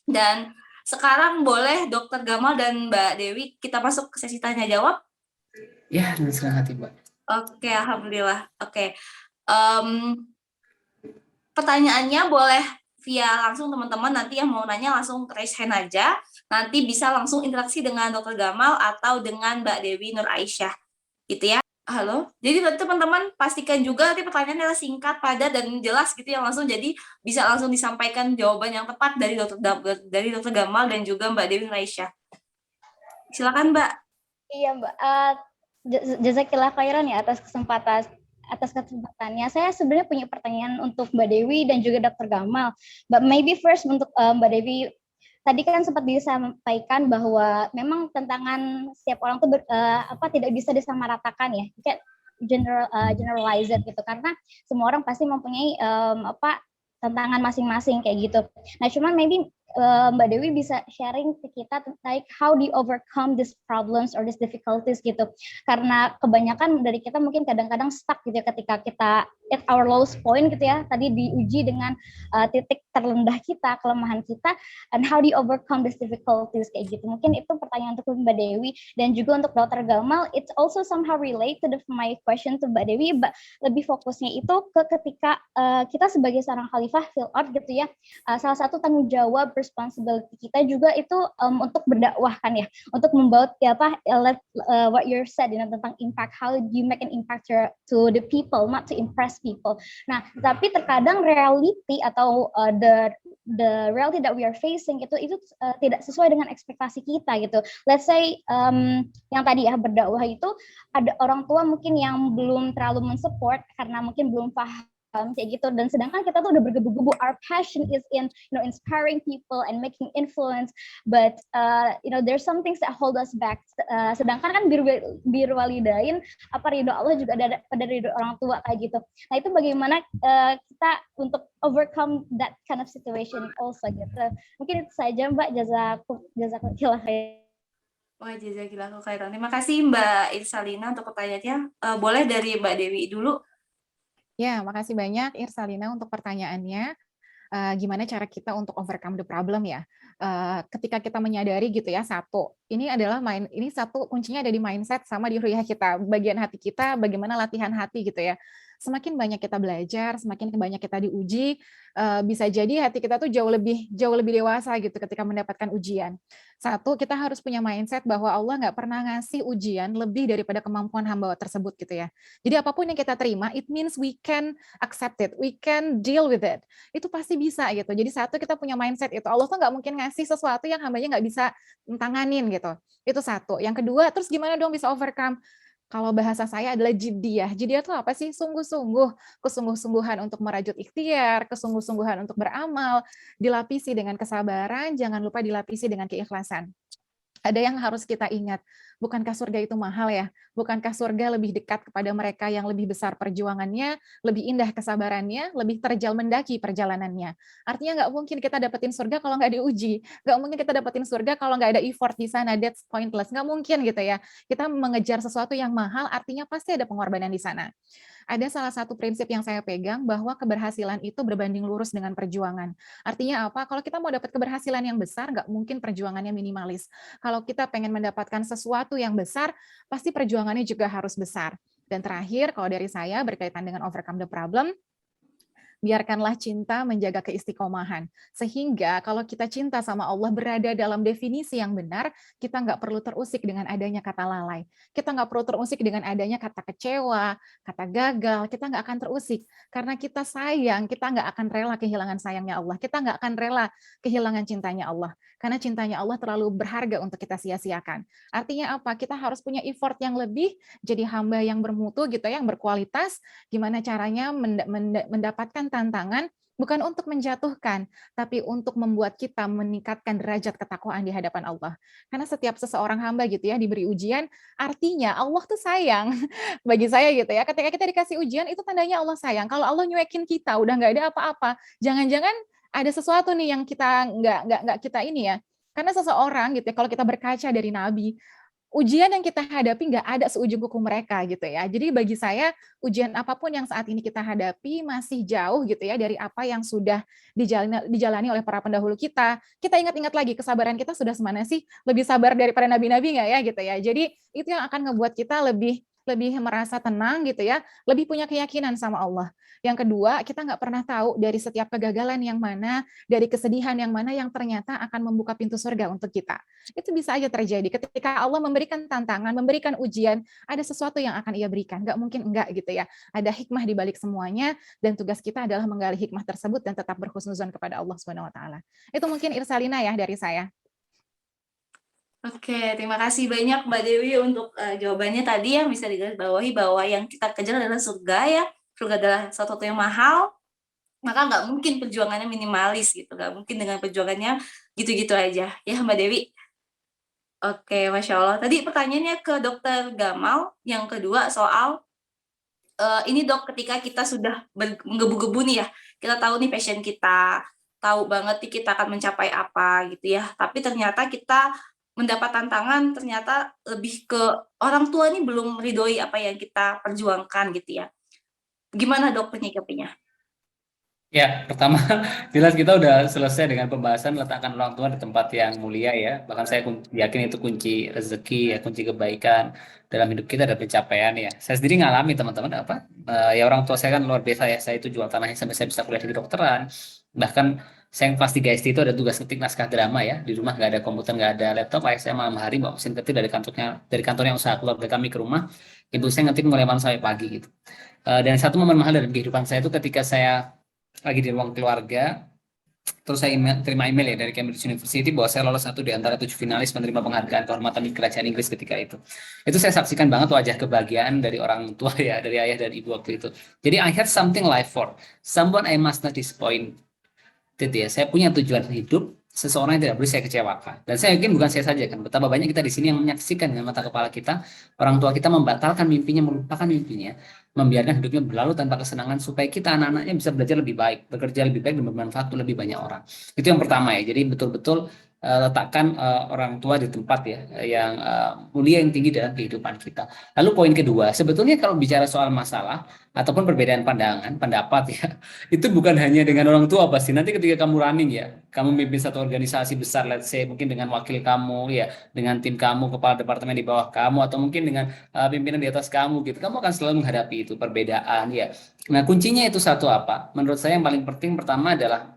Dan sekarang boleh Dr. Gamal dan Mbak Dewi kita masuk ke sesi tanya jawab. Ya, dengan senang hati Mbak. Oke, alhamdulillah. Oke, pertanyaannya boleh via langsung teman-teman, nanti yang mau nanya langsung raise hand aja, nanti bisa langsung interaksi dengan Dr. Gamal atau dengan Mbak Dewi Nur Aisyah gitu ya. Halo, jadi teman-teman pastikan juga nanti pertanyaannya adalah singkat, padat, dan jelas gitu ya, langsung, jadi bisa langsung disampaikan jawaban yang tepat dari Dr. Gamal dan juga Mbak Dewi Nur Aisyah. Silakan Mbak. Iya Mbak, jazakillah khairan ya atas kesempatannya. Saya sebenarnya punya pertanyaan untuk Mbak Dewi dan juga Dr. Gamal. But maybe first untuk Mbak Dewi, tadi kan sempat disampaikan bahwa memang tantangan setiap orang tuh tidak bisa disamaratakan ya, kayak generalized gitu, karena semua orang pasti mempunyai tantangan masing-masing kayak gitu. Nah, cuman maybe Mbak Dewi bisa sharing ke kita like how do you overcome these problems or these difficulties gitu. Karena kebanyakan dari kita mungkin kadang-kadang stuck gitu ya ketika kita at our lowest point gitu ya. Tadi diuji dengan titik terendah kita, kelemahan kita, and how do you overcome these difficulties kayak gitu. Mungkin itu pertanyaan untuk Mbak Dewi, dan juga untuk Dr. Gamal, it's also somehow relate to my question to Mbak Dewi, lebih fokusnya itu ke ketika kita sebagai seorang khalifah fill out gitu ya. Salah satu tanggung jawab responsibility kita juga itu untuk berdakwah kan ya, untuk membawa what you said tentang impact, how do you make an impact to the people, not to impress people. Nah, tapi terkadang reality atau the reality that we are facing itu tidak sesuai dengan ekspektasi kita gitu. Let's say yang tadi ya berdakwah itu ada orang tua mungkin yang belum terlalu mensupport karena mungkin belum paham kayak gitu. Dan sedangkan kita tuh udah bergebu-gebu, our passion is in inspiring people and making influence, but there's some things that hold us back. Sedangkan kan bir walidain, apa ridho Allah juga ada pada ridho orang tua kayak gitu. Nah itu bagaimana kita untuk overcome that kind of situation also gitu. Mungkin itu saja Mbak, jazakallah khair. Wah, jazakillahu khairan. Terima kasih Mbak Irsalina untuk pertanyaannya. Boleh dari Mbak Dewi dulu? Ya, makasih banyak Irsalina untuk pertanyaannya. Gimana cara kita untuk overcome the problem ya? Ketika kita menyadari gitu ya, ini satu kuncinya ada di mindset sama di ruhiyah kita, bagian hati kita, bagaimana latihan hati gitu ya. Semakin banyak kita belajar, semakin banyak kita diuji, bisa jadi hati kita tuh jauh lebih dewasa gitu ketika mendapatkan ujian. Satu, kita harus punya mindset bahwa Allah nggak pernah ngasih ujian lebih daripada kemampuan hamba tersebut gitu ya. Jadi apapun yang kita terima, it means we can accept it, we can deal with it. Itu pasti bisa gitu. Jadi satu, kita punya mindset itu. Allah tuh nggak mungkin ngasih sesuatu yang hambanya nggak bisa tanganin gitu. Itu satu. Yang kedua, terus gimana dong bisa overcome? Kalau bahasa saya adalah jiddiyah. Jiddiyah itu apa sih? Sungguh-sungguh. Kesungguh-sungguhan untuk merajut ikhtiar, kesungguh-sungguhan untuk beramal, dilapisi dengan kesabaran, jangan lupa dilapisi dengan keikhlasan. Ada yang harus kita ingat, bukankah surga itu mahal ya? Bukankah surga lebih dekat kepada mereka yang lebih besar perjuangannya, lebih indah kesabarannya, lebih terjal mendaki perjalanannya. Artinya nggak mungkin kita dapetin surga kalau nggak diuji. Nggak mungkin kita dapetin surga kalau nggak ada effort di sana, that's pointless. Nggak mungkin gitu ya. Kita mengejar sesuatu yang mahal, artinya pasti ada pengorbanan di sana. Ada salah satu prinsip yang saya pegang bahwa keberhasilan itu berbanding lurus dengan perjuangan. Artinya apa? Kalau kita mau dapat keberhasilan yang besar, nggak mungkin perjuangannya minimalis. Kalau kita pengen mendapatkan sesuatu yang besar, pasti perjuangannya juga harus besar. Dan terakhir, kalau dari saya berkaitan dengan overcome the problem, biarkanlah cinta menjaga keistiqomahan. Sehingga kalau kita cinta sama Allah berada dalam definisi yang benar, kita nggak perlu terusik dengan adanya kata lalai. Kita nggak perlu terusik dengan adanya kata kecewa, kata gagal, kita nggak akan terusik. Karena kita sayang, kita nggak akan rela kehilangan sayangnya Allah. Kita nggak akan rela kehilangan cintanya Allah. Karena cintanya Allah terlalu berharga untuk kita sia-siakan. Artinya apa? Kita harus punya effort yang lebih, jadi hamba yang bermutu gitu, yang berkualitas. Gimana caranya mendapatkan tantangan bukan untuk menjatuhkan, tapi untuk membuat kita meningkatkan derajat ketakwaan di hadapan Allah. Karena setiap seseorang hamba gitu ya diberi ujian, artinya Allah tuh sayang. Bagi saya gitu ya, ketika kita dikasih ujian itu tandanya Allah sayang. Kalau Allah nyuekin kita, udah nggak ada apa-apa, jangan-jangan ada sesuatu nih yang kita nggak kita ini ya. Karena seseorang gitu ya, kalau kita berkaca dari Nabi, ujian yang kita hadapi nggak ada seujung kuku mereka gitu ya. Jadi bagi saya ujian apapun yang saat ini kita hadapi masih jauh gitu ya dari apa yang sudah dijalani oleh para pendahulu kita. Kita ingat-ingat lagi kesabaran kita sudah semana sih, lebih sabar daripada nabi-nabi nggak ya gitu ya. Jadi itu yang akan ngebuat kita lebih merasa tenang gitu ya, lebih punya keyakinan sama Allah. Yang kedua, kita nggak pernah tahu dari setiap kegagalan yang mana, dari kesedihan yang mana yang ternyata akan membuka pintu surga untuk kita. Itu bisa aja terjadi ketika Allah memberikan tantangan, memberikan ujian, ada sesuatu yang akan Ia berikan. Nggak mungkin enggak gitu ya. Ada hikmah di balik semuanya, dan tugas kita adalah menggali hikmah tersebut dan tetap berhusnuzon kepada Allah Subhanahu wa taala. Itu mungkin Irsalina ya dari saya. Oke, terima kasih banyak Mbak Dewi untuk jawabannya tadi yang bisa digarisbawahi bahwa yang kita kejar adalah surga ya. Surga adalah sesuatu yang mahal, maka nggak mungkin perjuangannya minimalis gitu. Nggak mungkin dengan perjuangannya gitu-gitu aja. Ya Mbak Dewi? Oke, Masya Allah. Tadi pertanyaannya ke Dokter Gamal, yang kedua soal ini dok, ketika kita sudah menggebu-gebu nih ya, kita tahu nih passion kita, tahu banget nih kita akan mencapai apa gitu ya, tapi ternyata kita mendapat tantangan, ternyata lebih ke orang tua nih belum ridhoi apa yang kita perjuangkan gitu ya. Gimana dok penyikapinya? Ya, pertama jelas kita udah selesai dengan pembahasan letakkan orang tua di tempat yang mulia ya. Bahkan saya yakin itu kunci rezeki ya, kunci kebaikan dalam hidup kita dan pencapaian ya. Saya sendiri ngalami teman-teman ya orang tua saya kan luar biasa ya. Saya itu jual tanahnya sampai saya bisa kuliah di kedokteran. Bahkan saya yang kelas 3 SD itu ada tugas ketik naskah drama ya. Di rumah nggak ada komputer, nggak ada laptop. Ayah saya malam hari bawa mesin ketik dari kantornya usaha keluarga kami ke rumah. Ibu saya ngetik mulai malam sampai pagi gitu. Dan satu momen mahal dalam kehidupan saya itu ketika saya lagi di ruang keluarga, terus saya terima email ya dari Cambridge University bahwa saya lolos satu di antara 7 finalis menerima penghargaan kehormatan di kerajaan Inggris ketika itu. Itu saya saksikan banget wajah kebahagiaan dari orang tua ya, dari ayah dan ibu waktu itu. Jadi I had something life for, someone I must not disappoint. Itu ya, saya punya tujuan hidup, seseorang yang tidak boleh saya kecewakan. Dan saya yakin bukan saya saja kan, betapa banyak kita di sini yang menyaksikan dengan mata kepala kita, orang tua kita membatalkan mimpinya, melupakan mimpinya, membiarkan hidupnya berlalu tanpa kesenangan supaya kita anak-anaknya bisa belajar lebih baik, bekerja lebih baik dan bermanfaat untuk lebih banyak orang. Itu yang pertama ya. Jadi betul-betul letakkan orang tua di tempat ya yang mulia yang tinggi dalam kehidupan kita. Lalu poin kedua, sebetulnya kalau bicara soal masalah ataupun perbedaan pandangan, pendapat ya, itu bukan hanya dengan orang tua pasti. Nanti ketika kamu running ya, kamu mimpin satu organisasi besar, let's say mungkin dengan wakil kamu ya, dengan tim kamu, kepala departemen di bawah kamu, atau mungkin dengan pimpinan di atas kamu gitu. Kamu akan selalu menghadapi itu perbedaan ya. Nah, kuncinya itu satu apa? Menurut saya yang paling penting pertama adalah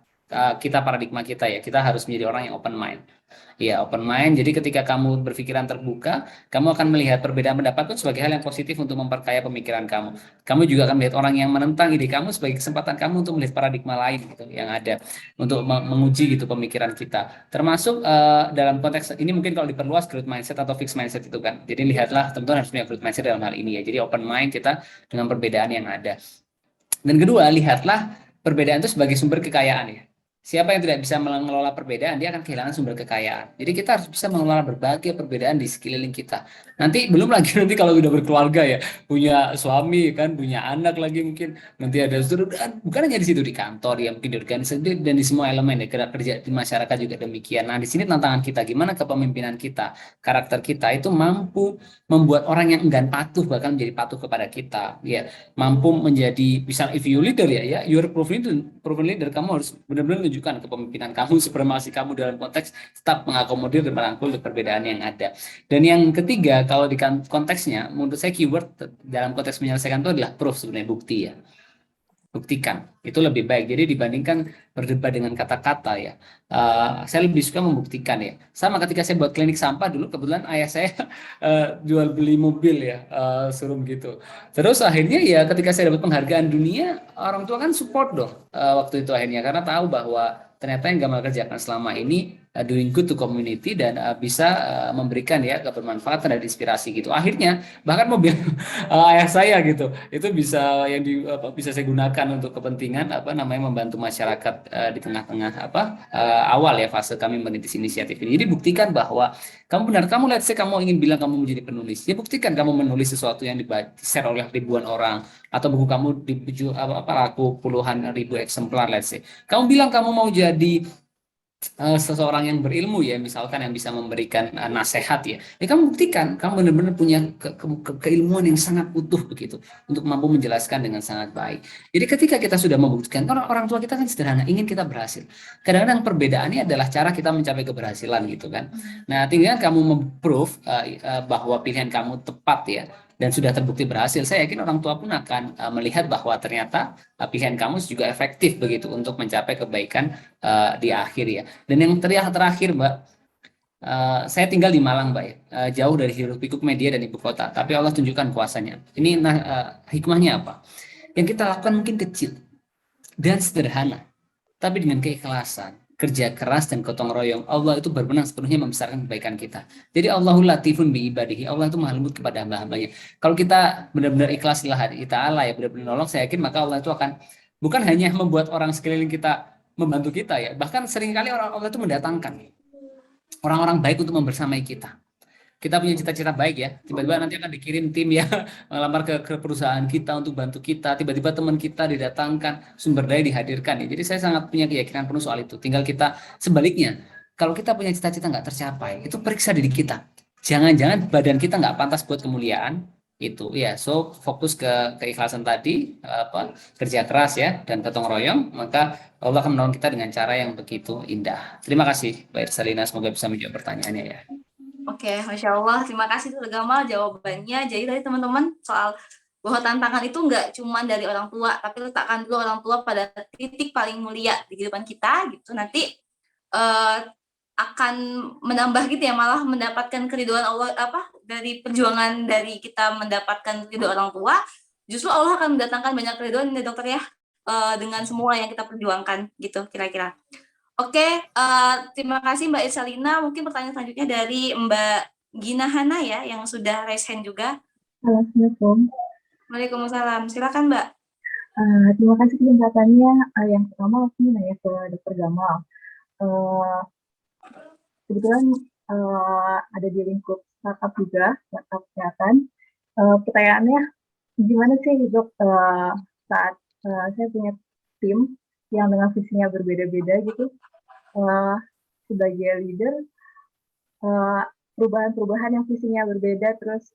kita paradigma kita ya. Kita harus menjadi orang yang open mind. Ya, open mind. Jadi ketika kamu berpikiran terbuka, kamu akan melihat perbedaan pendapat itu sebagai hal yang positif untuk memperkaya pemikiran kamu. Kamu juga akan melihat orang yang menentang ide kamu sebagai kesempatan kamu untuk melihat paradigma lain gitu yang ada, untuk menguji gitu pemikiran kita. Termasuk dalam konteks ini mungkin kalau diperluas growth mindset atau fixed mindset itu kan. Jadi lihatlah teman-teman harus punya growth mindset dalam hal ini ya. Jadi open mind kita dengan perbedaan yang ada. Dan kedua, lihatlah perbedaan itu sebagai sumber kekayaan ya. Siapa yang tidak bisa mengelola perbedaan, dia akan kehilangan sumber kekayaan. Jadi kita harus bisa mengelola berbagai perbedaan di sekeliling kita. Nanti belum lagi nanti kalau udah berkeluarga ya, punya suami kan, punya anak lagi mungkin, nanti ada saudara, bukan hanya di situ di kantor ya, mungkin di organisasi dan di semua elemen ya, kerja di masyarakat juga demikian. Nah, di sini tantangan kita gimana kepemimpinan kita, karakter kita itu mampu membuat orang yang enggan patuh bahkan menjadi patuh kepada kita. Ya, mampu menjadi, misal if you leader ya you're proven leader, kamu harus benar-benar menunjukkan kepemimpinan kamu, supremasi kamu dalam konteks tetap mengakomodir dan merangkul perbedaan yang ada. Dan yang ketiga, kalau di konteksnya menurut saya keyword dalam konteks menyelesaikan itu adalah proof, sebenarnya bukti ya. Buktikan, itu lebih baik. Jadi dibandingkan berdebat dengan kata-kata ya, saya lebih suka membuktikan ya. Sama ketika saya buat klinik sampah dulu, kebetulan ayah saya jual beli mobil ya, showroom gitu. Terus akhirnya ya ketika saya dapat penghargaan dunia, orang tua kan support dong waktu itu akhirnya, karena tahu bahwa ternyata yang Gamal kerjakan selama ini doing good to community dan bisa memberikan ya kebermanfaatan dan inspirasi gitu. Akhirnya bahkan mobil ayah saya gitu itu bisa yang bisa saya gunakan untuk kepentingan membantu masyarakat di tengah-tengah awal ya fase kami merintis inisiatif ini. Jadi buktikan bahwa kamu let's say kamu ingin bilang kamu menjadi penulis, ya buktikan kamu menulis sesuatu yang di-share oleh ribuan orang, atau buku kamu laku puluhan ribu eksemplar let's say. Kamu bilang kamu mau jadi seseorang yang berilmu ya, misalkan yang bisa memberikan nasihat ya kamu buktikan kamu benar-benar punya keilmuan yang sangat utuh begitu untuk mampu menjelaskan dengan sangat baik. Jadi ketika kita sudah membuktikan, orang tua kita kan sederhana, ingin kita berhasil. Kadang-kadang perbedaannya adalah cara kita mencapai keberhasilan gitu kan. Nah, tinggal kamu memprove bahwa pilihan kamu tepat ya, dan sudah terbukti berhasil. Saya yakin orang tua pun akan melihat bahwa ternyata pilihan kamu juga efektif begitu untuk mencapai kebaikan di akhir ya. Dan yang terakhir Mbak, saya tinggal di Malang Mbak ya, jauh dari hiruk pikuk media dan ibu kota, tapi Allah tunjukkan kuasanya. Ini hikmahnya apa? Yang kita lakukan mungkin kecil dan sederhana, tapi dengan keikhlasan, kerja keras dan gotong royong, Allah itu berwenang sepenuhnya membesarkan kebaikan kita. Jadi Allahul Latifun bi ibadihi, Allah itu maha lembut kepada hamba-hambanya. Kalau kita benar-benar ikhlas lillahi ta'ala ya, benar-benar nolong, saya yakin maka Allah itu akan bukan hanya membuat orang sekeliling kita membantu kita ya, bahkan seringkali Allah itu mendatangkan orang-orang baik untuk membersamai kita. Kita punya cita-cita baik ya, tiba-tiba nanti akan dikirim tim ya melamar ke perusahaan kita untuk bantu kita, tiba-tiba teman kita didatangkan, sumber daya dihadirkan ya. Jadi saya sangat punya keyakinan penuh soal itu. Tinggal kita sebaliknya, kalau kita punya cita-cita nggak tercapai, itu periksa diri kita. Jangan-jangan badan kita nggak pantas buat kemuliaan itu ya. So fokus ke keikhlasan tadi, kerja keras ya, dan gotong royong, maka Allah akan menolong kita dengan cara yang begitu indah. Terima kasih Mbak Irsalina, semoga bisa menjawab pertanyaannya ya. Oke, Masya Allah. Terima kasih Dr. Gamal jawabannya. Jadi tadi teman-teman soal bahwa tantangan itu nggak cuma dari orang tua, tapi letakkan dulu orang tua pada titik paling mulia di kehidupan kita gitu. Nanti akan menambah gitu ya, malah mendapatkan keridhaan Allah dari perjuangan dari kita mendapatkan ridho orang tua. Justru Allah akan mendatangkan banyak keridhaan ya dokter ya, dengan semua yang kita perjuangkan gitu kira-kira. Oke, terima kasih Mbak Irsalina. Mungkin pertanyaan selanjutnya dari Mbak Gina Hana ya, yang sudah raise hand juga. Assalamualaikum. Waalaikumsalam. Silakan Mbak. Terima kasih kesempatannya. Yang pertama aku mau nanya ke Dr. Gamal. Kebetulan ada di lingkup startup juga, startup kesehatan. Pertanyaannya, gimana sih dok saat saya punya tim yang dengan visinya berbeda-beda gitu, sebagai leader, perubahan-perubahan yang visinya berbeda, terus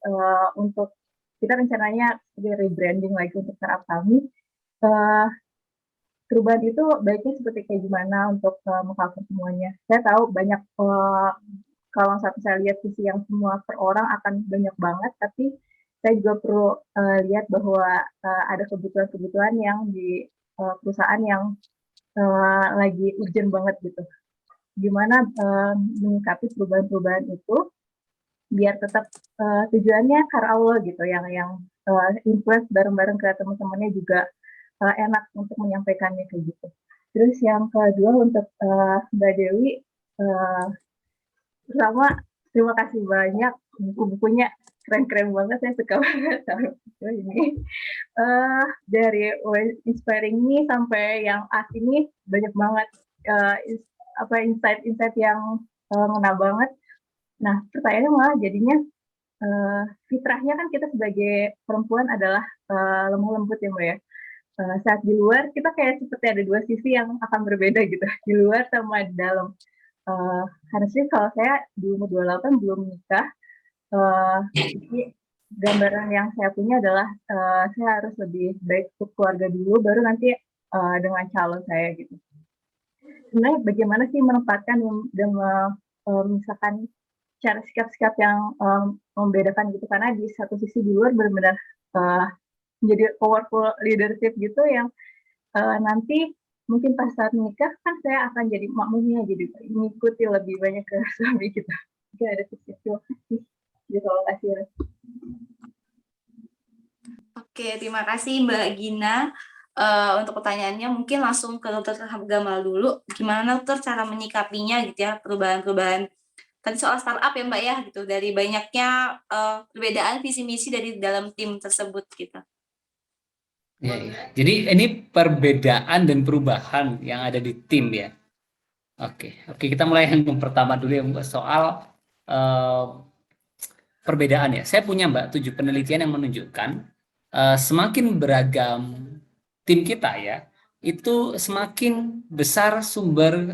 untuk kita rencananya rebranding lagi untuk startup kami. Perubahan itu baiknya seperti kayak gimana untuk meng-cover semuanya. Saya tahu banyak, kalau saya lihat visi yang semua per orang akan banyak banget, tapi saya juga perlu lihat bahwa ada kebutuhan-kebutuhan yang di perusahaan yang lagi urgent banget gitu. Gimana menyikapi perubahan-perubahan itu biar tetap tujuannya karena Allah gitu, yang influence bareng-bareng ke teman-temannya juga enak untuk menyampaikannya kayak gitu. Terus yang kedua untuk Mbak Dewi, pertama terima kasih banyak, buku-bukunya keren-keren banget, saya suka banget sama buku ini. Dari Inspiring Me sampai yang ini banyak banget insight-insight yang ngena banget. Nah, pertanyaannya malah jadinya fitrahnya kan kita sebagai perempuan adalah lemah lembut ya Mbak ya. Saat di luar kita kayak seperti ada dua sisi yang akan berbeda gitu, di luar sama di dalam. Harusnya kalau saya di umur 28 belum nikah, jadi gambaran yang saya punya adalah saya harus lebih baik untuk keluarga dulu, baru nanti dengan calon saya gitu. Sebenarnya bagaimana sih menempatkan dan misalkan cara sikap-sikap yang membedakan gitu, karena di satu sisi di luar benar-benar menjadi powerful leadership gitu yang nanti mungkin pas saat menikah kan saya akan jadi makmumnya, jadi mengikuti lebih banyak ke suami kita. Mungkin ada tips. Terima kasih. Terima kasih. Oke, terima kasih Mbak Gina untuk pertanyaannya. Mungkin langsung ke Dr. Gamal dulu. Gimana dokter cara menyikapinya gitu ya, perubahan-perubahan tadi soal startup ya Mbak ya, gitu, dari banyaknya perbedaan visi misi dari dalam tim tersebut gitu. Ya, ya. Jadi ini perbedaan dan perubahan yang ada di tim ya. Oke, kita mulai yang pertama dulu yang soal perbedaan ya. Saya punya Mbak 7 penelitian yang menunjukkan semakin beragam tim kita ya, itu semakin besar sumber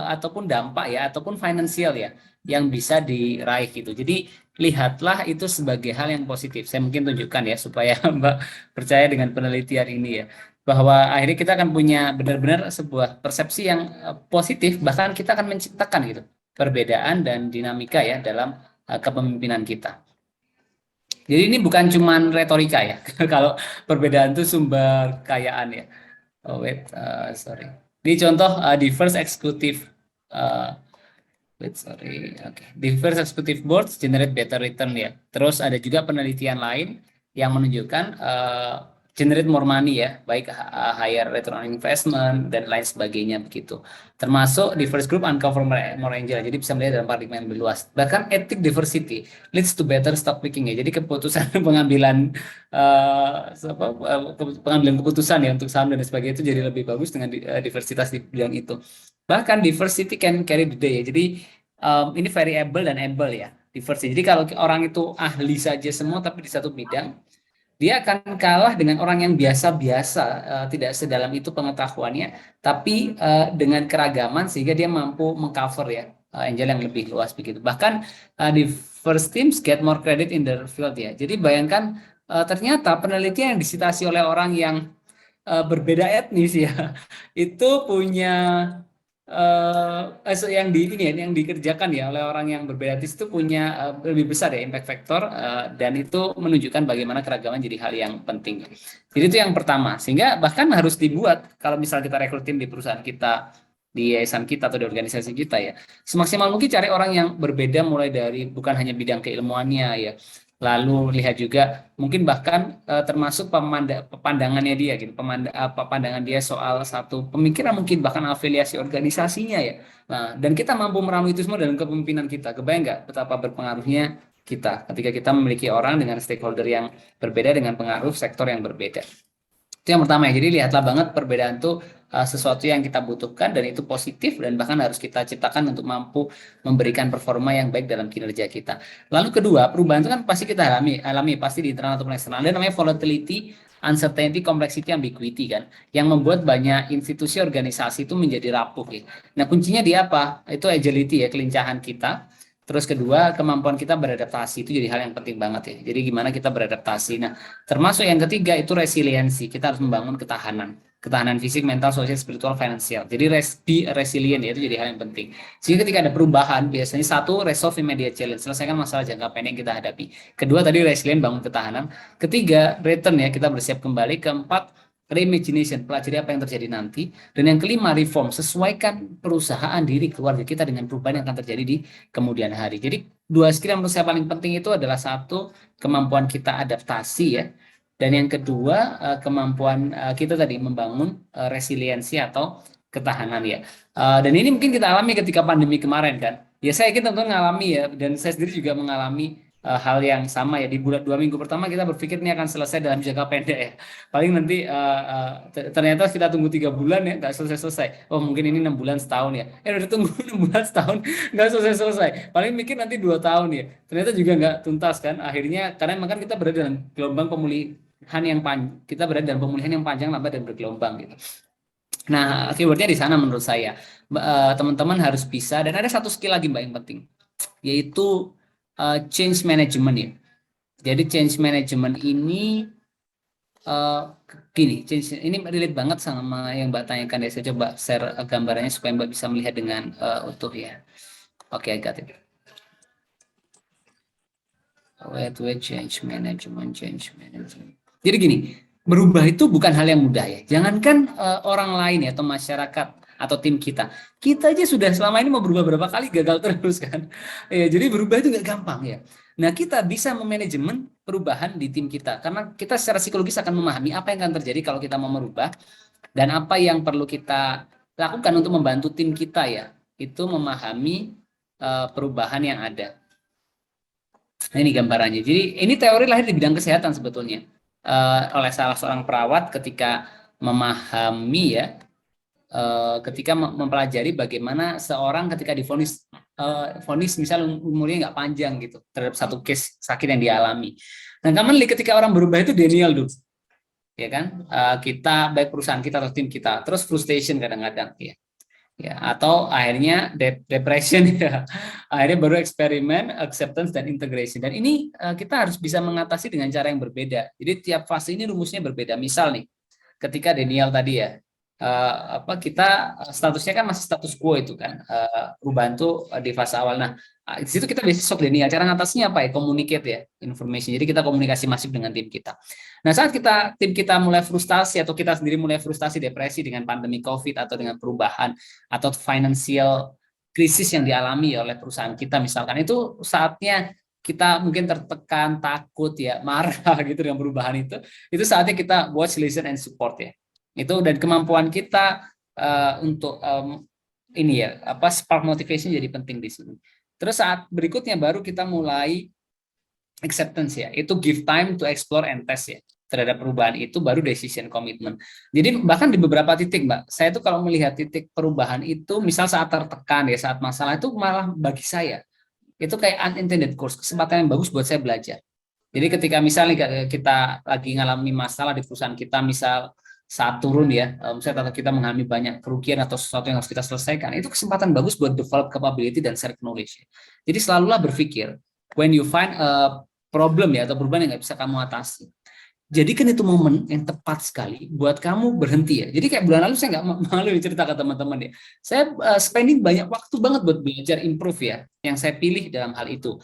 ataupun dampak ya, ataupun finansial ya yang bisa diraih gitu. Jadi lihatlah itu sebagai hal yang positif. Saya mungkin tunjukkan ya supaya Mbak percaya dengan penelitian ini ya, bahwa akhirnya kita akan punya benar-benar sebuah persepsi yang positif, bahkan kita akan menciptakan gitu perbedaan dan dinamika ya dalam kepemimpinan kita. Jadi ini bukan cuman retorika ya. Kalau perbedaan itu sumber kekayaan ya. Oh wait, sorry. Di contoh diverse executive diverse executive boards generate better return ya. Terus ada juga penelitian lain yang menunjukkan generate more money ya, baik higher return on investment dan lain sebagainya begitu. Termasuk diverse group uncover more angel. Jadi bisa melihat dalam paradigma yang lebih luas. Bahkan ethic diversity leads to better stock picking ya. Jadi keputusan pengambilan pengambilan keputusan ya untuk saham dan sebagainya itu jadi lebih bagus dengan diversitas di bidang itu. Bahkan diversity can carry the day ya. Jadi ini variable dan able ya, diversity. Jadi kalau orang itu ahli saja semua tapi di satu bidang, dia akan kalah dengan orang yang biasa-biasa, tidak sedalam itu pengetahuannya, tapi dengan keragaman sehingga dia mampu mengcover ya angel yang lebih luas begitu. Bahkan di first teams get more credit in their field ya. Jadi bayangkan ternyata penelitian yang disitasi oleh orang yang berbeda etnis ya, itu punya yang dikerjakan ya oleh orang yang berbeda etnis itu punya lebih besar ya impact factor dan itu menunjukkan bagaimana keragaman jadi hal yang penting. Jadi itu yang pertama, sehingga bahkan harus dibuat kalau misal kita rekrut tim di perusahaan kita, di yayasan kita atau di organisasi kita ya, semaksimal mungkin cari orang yang berbeda mulai dari bukan hanya bidang keilmuannya ya, Lalu lihat juga mungkin bahkan termasuk pandangannya dia gitu, pandangan dia soal satu pemikiran, mungkin bahkan afiliasi organisasinya ya. Nah, dan kita mampu meramu itu semua dalam kepemimpinan kita. Kebayang nggak betapa berpengaruhnya kita ketika kita memiliki orang dengan stakeholder yang berbeda, dengan pengaruh sektor yang berbeda. Itu yang pertama ya. Jadi lihatlah banget perbedaan itu sesuatu yang kita butuhkan dan itu positif dan bahkan harus kita ciptakan untuk mampu memberikan performa yang baik dalam kinerja kita. Lalu kedua, perubahan itu kan pasti kita alami pasti di internal ataupun eksternal. Ada namanya volatility, uncertainty, complexity, ambiguity kan, yang membuat banyak institusi organisasi itu menjadi rapuh ya. Nah, kuncinya di apa? Itu agility ya, kelincahan kita. Terus kedua, kemampuan kita beradaptasi itu jadi hal yang penting banget ya. Jadi gimana kita beradaptasi. Nah, termasuk yang ketiga itu resiliensi. Kita harus membangun ketahanan. Ketahanan fisik, mental, sosial, spiritual, finansial. Jadi be resilient ya, itu jadi hal yang penting. Sehingga ketika ada perubahan, biasanya satu, resolve immediate challenge. Selesaikan masalah jangka pendek yang kita hadapi. Kedua, tadi resilient, bangun ketahanan. Ketiga, return ya, kita bersiap kembali. Keempat, reimagination, pelajari apa yang terjadi nanti. Dan yang kelima, reform, sesuaikan perusahaan, diri, keluarga kita dengan perubahan yang akan terjadi di kemudian hari. Jadi dua skill yang menurut saya paling penting itu adalah satu, kemampuan kita adaptasi ya. Dan yang kedua, kemampuan kita tadi membangun resiliensi atau ketahanan ya. Dan ini mungkin kita alami ketika pandemi kemarin kan. Ya saya yakin teman-teman mengalami ya, dan saya sendiri juga mengalami hal yang sama ya. Di bulan 2 minggu pertama kita berpikir ini akan selesai dalam jangka pendek ya. Paling nanti ternyata kita tunggu 3 bulan ya nggak selesai. Oh mungkin ini 6 bulan setahun ya. Udah tunggu 6 bulan setahun nggak selesai. Paling mikir nanti 2 tahun ya. Ternyata juga nggak tuntas kan. Akhirnya karena memang kan kita berada dalam gelombang pemulihan yang panjang. Kita berada dalam pemulihan yang panjang, lambat dan bergelombang gitu. Nah, keywordnya di sana menurut saya. Teman-teman harus bisa, dan ada satu skill lagi Mbak yang penting, yaitu change management ya. Jadi change management ini gini, change ini relate banget sama yang Mbak tanyakan ya. Saya coba share gambarannya supaya Mbak bisa melihat dengan utuh ya. Oke, I got it. Change management. Jadi gini, berubah itu bukan hal yang mudah ya. Jangankan orang lain ya, atau masyarakat atau tim kita aja sudah selama ini mau berubah berapa kali gagal terus kan. Ya, jadi berubah itu nggak gampang ya. Nah, kita bisa memanajemen perubahan di tim kita karena kita secara psikologis akan memahami apa yang akan terjadi kalau kita mau merubah dan apa yang perlu kita lakukan untuk membantu tim kita ya. Itu memahami perubahan yang ada. Nah, ini gambarannya. Jadi ini teori lahir di bidang kesehatan sebetulnya oleh salah seorang perawat ketika memahami ya. Ketika mempelajari bagaimana seorang ketika divonis misal umurnya nggak panjang gitu terhadap satu case sakit yang dialami. Nah, commonly ketika orang berubah itu denial dulu, ya kan? Kita baik perusahaan kita atau tim kita, terus frustration kadang-kadang ya, atau akhirnya depression ya. Akhirnya baru eksperimen, acceptance dan integration. Dan ini kita harus bisa mengatasi dengan cara yang berbeda. Jadi tiap fase ini rumusnya berbeda. Misal nih, ketika denial tadi ya. Kita statusnya kan masih status quo itu kan, perubahan tuh di fase awal. Nah, di situ kita bisa shock denial. Cara ngatasinya apa ya? Communicate ya, information. Jadi kita komunikasi masif dengan tim kita. Nah, saat tim kita mulai frustasi atau kita sendiri mulai frustasi, depresi dengan pandemi COVID atau dengan perubahan atau financial krisis yang dialami oleh perusahaan kita misalkan, itu saatnya kita mungkin tertekan, takut ya, marah gitu dengan perubahan itu saatnya kita watch, listen, and support ya. Itu dan kemampuan kita untuk ini ya spark motivation jadi penting di sini. Terus saat berikutnya baru kita mulai acceptance ya, itu give time to explore and test ya terhadap perubahan, itu baru decision commitment. Jadi bahkan di beberapa titik Mbak, saya tuh kalau melihat titik perubahan itu misal saat tertekan ya, saat masalah itu malah bagi saya itu kayak unintended course, kesempatan yang bagus buat saya belajar. Jadi ketika misalnya kita lagi ngalami masalah di perusahaan kita, misal saat turun ya, misalnya kita mengalami banyak kerugian atau sesuatu yang harus kita selesaikan, itu kesempatan bagus buat develop capability dan share knowledge. Jadi selalulah berpikir, when you find a problem ya, atau perubahan yang nggak bisa kamu atasi, jadikan itu momen yang tepat sekali buat kamu berhenti ya. Jadi kayak bulan lalu saya nggak malu cerita ke teman-teman ya, saya spending banyak waktu banget buat belajar improve ya, yang saya pilih dalam hal itu.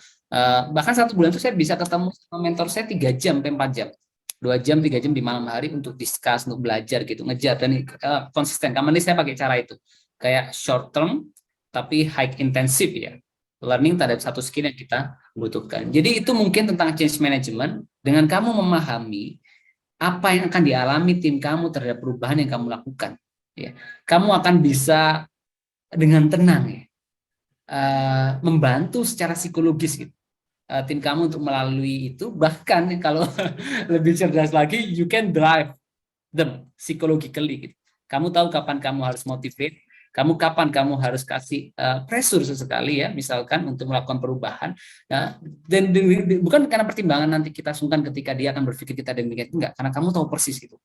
Bahkan 1 bulan itu saya bisa ketemu sama mentor saya 3 jam sampai 4 jam. 2 jam, 3 jam di malam hari untuk discuss, untuk belajar gitu, ngejar dan konsisten. Kemarin saya pakai cara itu, kayak short term tapi high intensive ya. Learning terhadap satu skill yang kita butuhkan. Jadi itu mungkin tentang change management, dengan kamu memahami apa yang akan dialami tim kamu terhadap perubahan yang kamu lakukan. Ya. Kamu akan bisa dengan tenang ya, membantu secara psikologis gitu, tim kamu untuk melalui itu. Bahkan kalau lebih cerdas lagi, you can drive them psychologically gitu. Kamu tahu kapan kamu harus motivate, kapan kamu harus kasih pressure sesekali ya, misalkan untuk melakukan perubahan. Nah, dan bukan karena pertimbangan nanti kita sungkan ketika dia akan berpikir kita demikian, enggak, karena kamu tahu persis gitu.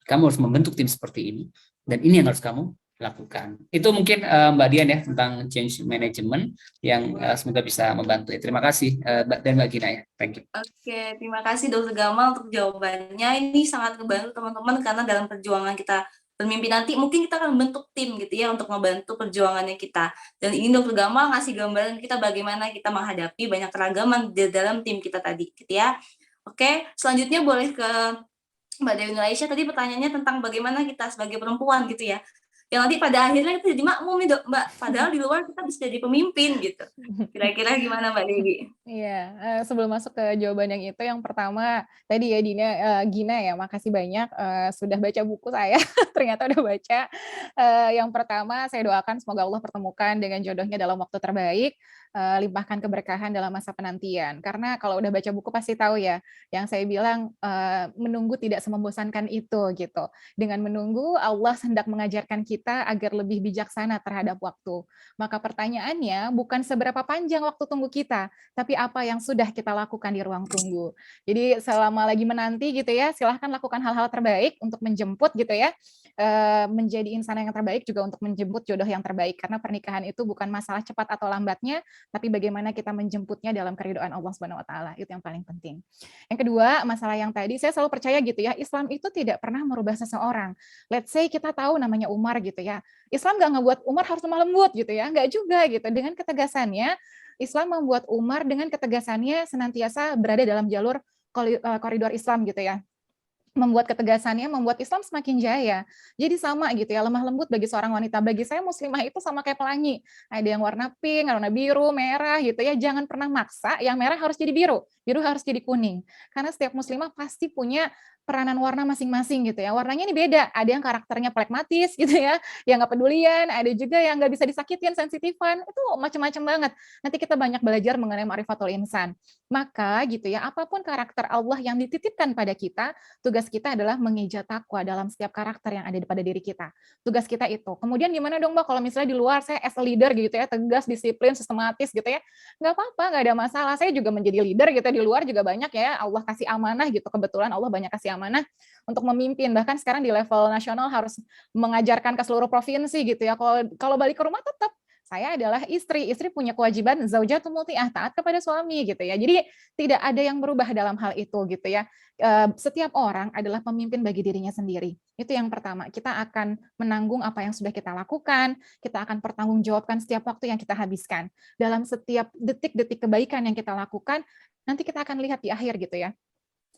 Kamu harus membentuk tim seperti ini, dan ini yang harus kamu lakukan. Itu mungkin Mbak Dian ya, tentang change management yang semoga bisa membantu ya. Terima kasih dan Mbak Gina ya. Thank you. Oke, terima kasih Dr. Gamal untuk jawabannya. Ini sangat membantu teman-teman karena dalam perjuangan kita bermimpi nanti mungkin kita akan membentuk tim gitu ya untuk membantu perjuangannya kita. Dan ini Dr. Gamal ngasih gambaran kita bagaimana kita menghadapi banyak keragaman di dalam tim kita tadi gitu ya. Oke, selanjutnya boleh ke Mbak Dewi Nuraisyah. Tadi pertanyaannya tentang bagaimana kita sebagai perempuan gitu ya. Yang nanti pada akhirnya kita jadi makmum nih Mbak, padahal di luar kita bisa jadi pemimpin gitu. Kira-kira gimana Mbak Dewi? Iya, sebelum masuk ke jawaban yang itu, yang pertama tadi ya Gina ya, makasih banyak sudah baca buku saya, ternyata udah baca. Yang pertama saya doakan semoga Allah pertemukan dengan jodohnya dalam waktu terbaik, limpahkan keberkahan dalam masa penantian. Karena kalau udah baca buku pasti tahu ya, yang saya bilang menunggu tidak semembosankan itu gitu. Dengan menunggu Allah hendak mengajarkan kita agar lebih bijaksana terhadap waktu. Maka pertanyaannya bukan seberapa panjang waktu tunggu kita, tapi apa yang sudah kita lakukan di ruang tunggu. Jadi selama lagi menanti gitu ya, silahkan lakukan hal-hal terbaik untuk menjemput gitu ya, menjadi insan yang terbaik juga untuk menjemput jodoh yang terbaik. Karena pernikahan itu bukan masalah cepat atau lambatnya, tapi bagaimana kita menjemputnya dalam keridhaan Allah Subhanahu Wa Taala, itu yang paling penting. Yang kedua, masalah yang tadi, saya selalu percaya gitu ya, Islam itu tidak pernah merubah seseorang. Let's say kita tahu namanya Umar gitu ya, Islam nggak ngebuat Umar harus lemah lembut gitu ya, nggak juga gitu. Dengan ketegasannya, Islam membuat Umar dengan ketegasannya senantiasa berada dalam jalur koridor Islam gitu ya. Membuat ketegasannya, membuat Islam semakin jaya. Jadi sama gitu ya, lemah lembut bagi seorang wanita. Bagi saya muslimah itu sama kayak pelangi. Ada yang warna pink, warna biru, merah gitu ya. Jangan pernah maksa yang merah harus jadi biru, biru harus jadi kuning. Karena setiap muslimah pasti punya peranan warna masing-masing gitu ya. Warnanya ini beda. Ada yang karakternya pragmatis gitu ya, yang nggak pedulian. Ada juga yang nggak bisa disakitin, sensitifan. Itu macam-macam banget. Nanti kita banyak belajar mengenai ma'rifatul insan. Maka gitu ya, apapun karakter Allah yang dititipkan pada kita, tugas kita adalah mengeja takwa dalam setiap karakter yang ada pada diri kita. Tugas kita itu. Kemudian gimana dong Mbak kalau misalnya di luar saya as a leader gitu ya, tegas, disiplin, sistematis gitu ya. Nggak apa-apa, nggak ada masalah. Saya juga menjadi leader gitu di luar juga banyak ya. Allah kasih amanah gitu. Kebetulan Allah banyak kasih amanah untuk memimpin. Bahkan sekarang di level nasional harus mengajarkan ke seluruh provinsi gitu ya. Kalau balik ke rumah tetap saya adalah istri punya kewajiban zaujatul muti'ah, taat kepada suami gitu ya. Jadi tidak ada yang berubah dalam hal itu gitu ya. Setiap orang adalah pemimpin bagi dirinya sendiri. Itu yang pertama, kita akan menanggung apa yang sudah kita lakukan, kita akan pertanggungjawabkan setiap waktu yang kita habiskan. Dalam setiap detik-detik kebaikan yang kita lakukan, nanti kita akan lihat di akhir gitu ya.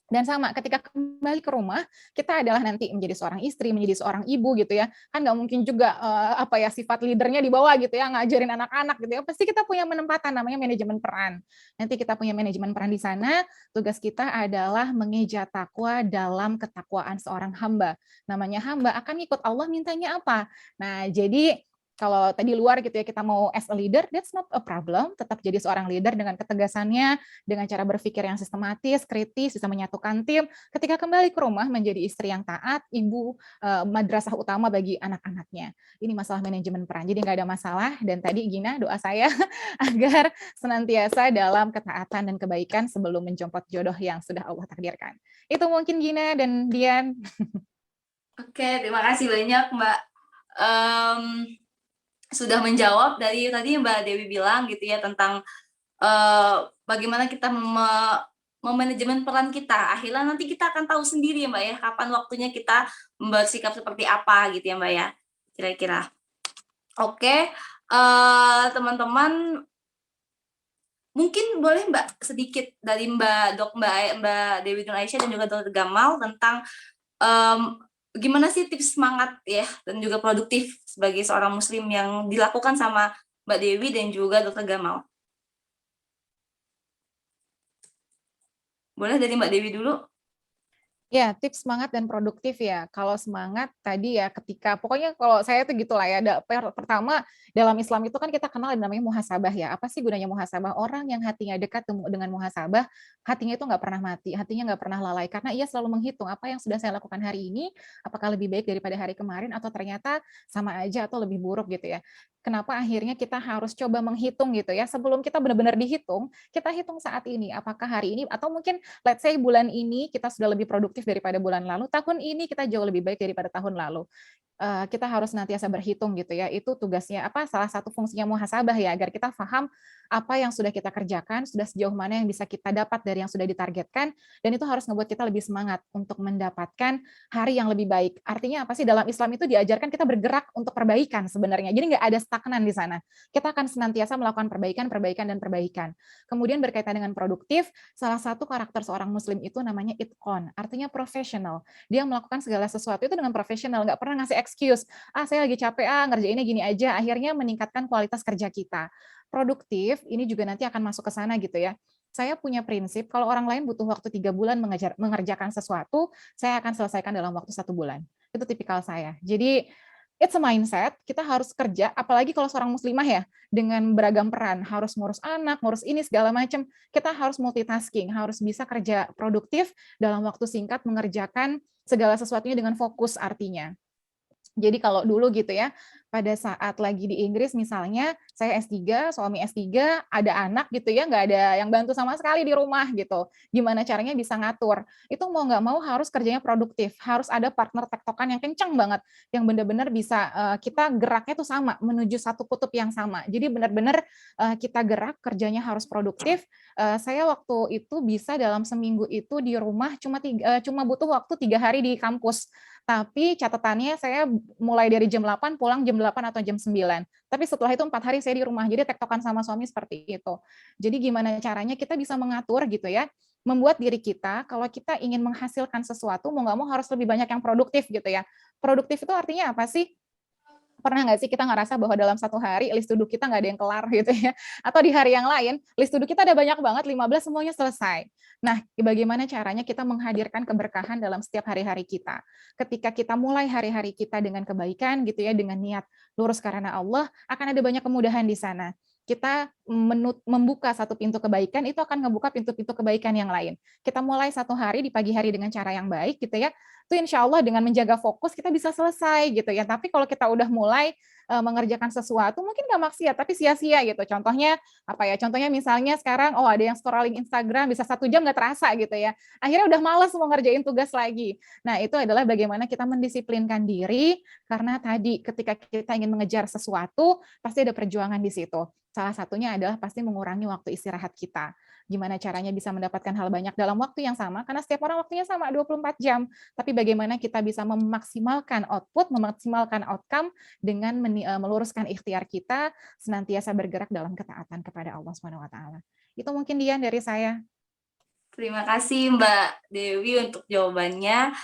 Dan sama, ketika kembali ke rumah, kita adalah nanti menjadi seorang istri, menjadi seorang ibu gitu ya. Kan nggak mungkin juga sifat leadernya di bawah gitu ya, ngajarin anak-anak gitu ya. Pasti kita punya penempatan namanya manajemen peran. Nanti kita punya manajemen peran di sana, tugas kita adalah mengeja takwa dalam ketakwaan seorang hamba. Namanya hamba akan ikut Allah mintanya apa. Nah, jadi kalau tadi luar gitu ya, kita mau as a leader, that's not a problem. Tetap jadi seorang leader dengan ketegasannya, dengan cara berpikir yang sistematis, kritis, bisa menyatukan tim. Ketika kembali ke rumah menjadi istri yang taat, ibu, madrasah utama bagi anak-anaknya. Ini masalah manajemen peran, jadi nggak ada masalah. Dan tadi Gina, doa saya agar senantiasa dalam ketaatan dan kebaikan sebelum menjemput jodoh yang sudah Allah takdirkan. Itu mungkin Gina dan Dian. Oke, terima kasih banyak Mbak. Sudah menjawab dari tadi Mbak Dewi bilang gitu ya tentang bagaimana kita memanajemen peran kita. Akhirnya nanti kita akan tahu sendiri ya Mbak ya, kapan waktunya kita bersikap seperti apa gitu ya Mbak ya, kira-kira. Oke, teman-teman, mungkin boleh Mbak sedikit dari Mbak Dewi Nuraisyah dan juga Dr. Gamal tentang gimana sih tips semangat ya dan juga produktif sebagai seorang muslim yang dilakukan sama Mbak Dewi dan juga Dr. Gamal. Boleh dari Mbak Dewi dulu? Ya, tips semangat dan produktif ya. Kalau semangat tadi ya ketika pokoknya kalau saya tuh gitulah ya. Pertama dalam Islam itu kan kita kenal yang namanya muhasabah ya. Apa sih gunanya muhasabah? Orang yang hatinya dekat dengan muhasabah, hatinya itu nggak pernah mati, hatinya nggak pernah lalai karena ia selalu menghitung apa yang sudah saya lakukan hari ini, apakah lebih baik daripada hari kemarin atau ternyata sama aja atau lebih buruk gitu ya. Kenapa akhirnya kita harus coba menghitung gitu ya. Sebelum kita benar-benar dihitung, kita hitung saat ini. Apakah hari ini atau mungkin let's say bulan ini kita sudah lebih produktif daripada bulan lalu, tahun ini kita jauh lebih baik daripada tahun lalu. Kita harus senantiasa berhitung gitu ya. Itu tugasnya salah satu fungsinya muhasabah ya, agar kita paham apa yang sudah kita kerjakan, sudah sejauh mana yang bisa kita dapat dari yang sudah ditargetkan, dan itu harus ngebuat kita lebih semangat untuk mendapatkan hari yang lebih baik. Artinya apa sih? Dalam Islam itu diajarkan kita bergerak untuk perbaikan sebenarnya. Jadi nggak ada stagnan di sana. Kita akan senantiasa melakukan perbaikan, perbaikan, dan perbaikan. Kemudian berkaitan dengan produktif, salah satu karakter seorang muslim itu namanya itqon, artinya profesional. Dia melakukan segala sesuatu itu dengan profesional, nggak pernah ngasih excuse, saya lagi capek, ngerjainnya gini aja, akhirnya meningkatkan kualitas kerja kita. Produktif, ini juga nanti akan masuk ke sana gitu ya. Saya punya prinsip, kalau orang lain butuh waktu 3 bulan mengerjakan sesuatu, saya akan selesaikan dalam waktu 1 bulan. Itu tipikal saya. Jadi, it's a mindset, kita harus kerja, apalagi kalau seorang muslimah ya, dengan beragam peran, harus ngurus anak, ngurus ini, segala macam, kita harus multitasking, harus bisa kerja produktif dalam waktu singkat, mengerjakan segala sesuatunya dengan fokus artinya. Jadi kalau dulu gitu ya, pada saat lagi di Inggris misalnya, saya S3, suami S3, ada anak gitu ya, nggak ada yang bantu sama sekali di rumah gitu. Gimana caranya bisa ngatur? Itu mau nggak mau harus kerjanya produktif, harus ada partner tektokan yang kencang banget, yang benar-benar bisa kita geraknya tuh sama, menuju satu kutub yang sama. Jadi benar-benar kita gerak, kerjanya harus produktif. Saya waktu itu bisa dalam seminggu itu di rumah cuma butuh waktu 3 hari di kampus. Tapi catatannya saya mulai dari jam 8, pulang jam 8 atau jam 9. Tapi setelah itu 4 hari saya di rumah, jadi tektokan sama suami seperti itu. Jadi gimana caranya kita bisa mengatur gitu ya, membuat diri kita, kalau kita ingin menghasilkan sesuatu, mau nggak mau harus lebih banyak yang produktif gitu ya. Produktif itu artinya apa sih? Pernah nggak sih kita ngerasa bahwa dalam 1 hari list to do kita nggak ada yang kelar gitu ya, atau di hari yang lain list to do kita ada banyak banget, 15 semuanya selesai. Nah, bagaimana caranya kita menghadirkan keberkahan dalam setiap hari-hari kita. Ketika kita mulai hari-hari kita dengan kebaikan gitu ya, dengan niat lurus karena Allah, akan ada banyak kemudahan di sana. Kita membuka satu pintu kebaikan, itu akan ngebuka pintu-pintu kebaikan yang lain. Kita mulai 1 hari di pagi hari dengan cara yang baik gitu ya, itu insya Allah dengan menjaga fokus kita bisa selesai gitu ya. Tapi kalau kita udah mulai mengerjakan sesuatu mungkin nggak maksiat tapi sia-sia gitu. Contohnya apa ya? Contohnya misalnya sekarang ada yang scrolling Instagram bisa 1 jam nggak terasa gitu ya. Akhirnya udah males mau ngerjain tugas lagi. Nah itu adalah bagaimana kita mendisiplinkan diri karena tadi ketika kita ingin mengejar sesuatu pasti ada perjuangan di situ. Salah satunya adalah pasti mengurangi waktu istirahat kita. Gimana caranya bisa mendapatkan hal banyak dalam waktu yang sama, karena setiap orang waktunya sama 24 jam. Tapi bagaimana kita bisa memaksimalkan output, memaksimalkan outcome dengan meluruskan ikhtiar kita, senantiasa bergerak dalam ketaatan kepada Allah Subhanahu wa taala. Itu mungkin Dian dari saya. Terima kasih Mbak Dewi untuk jawabannya.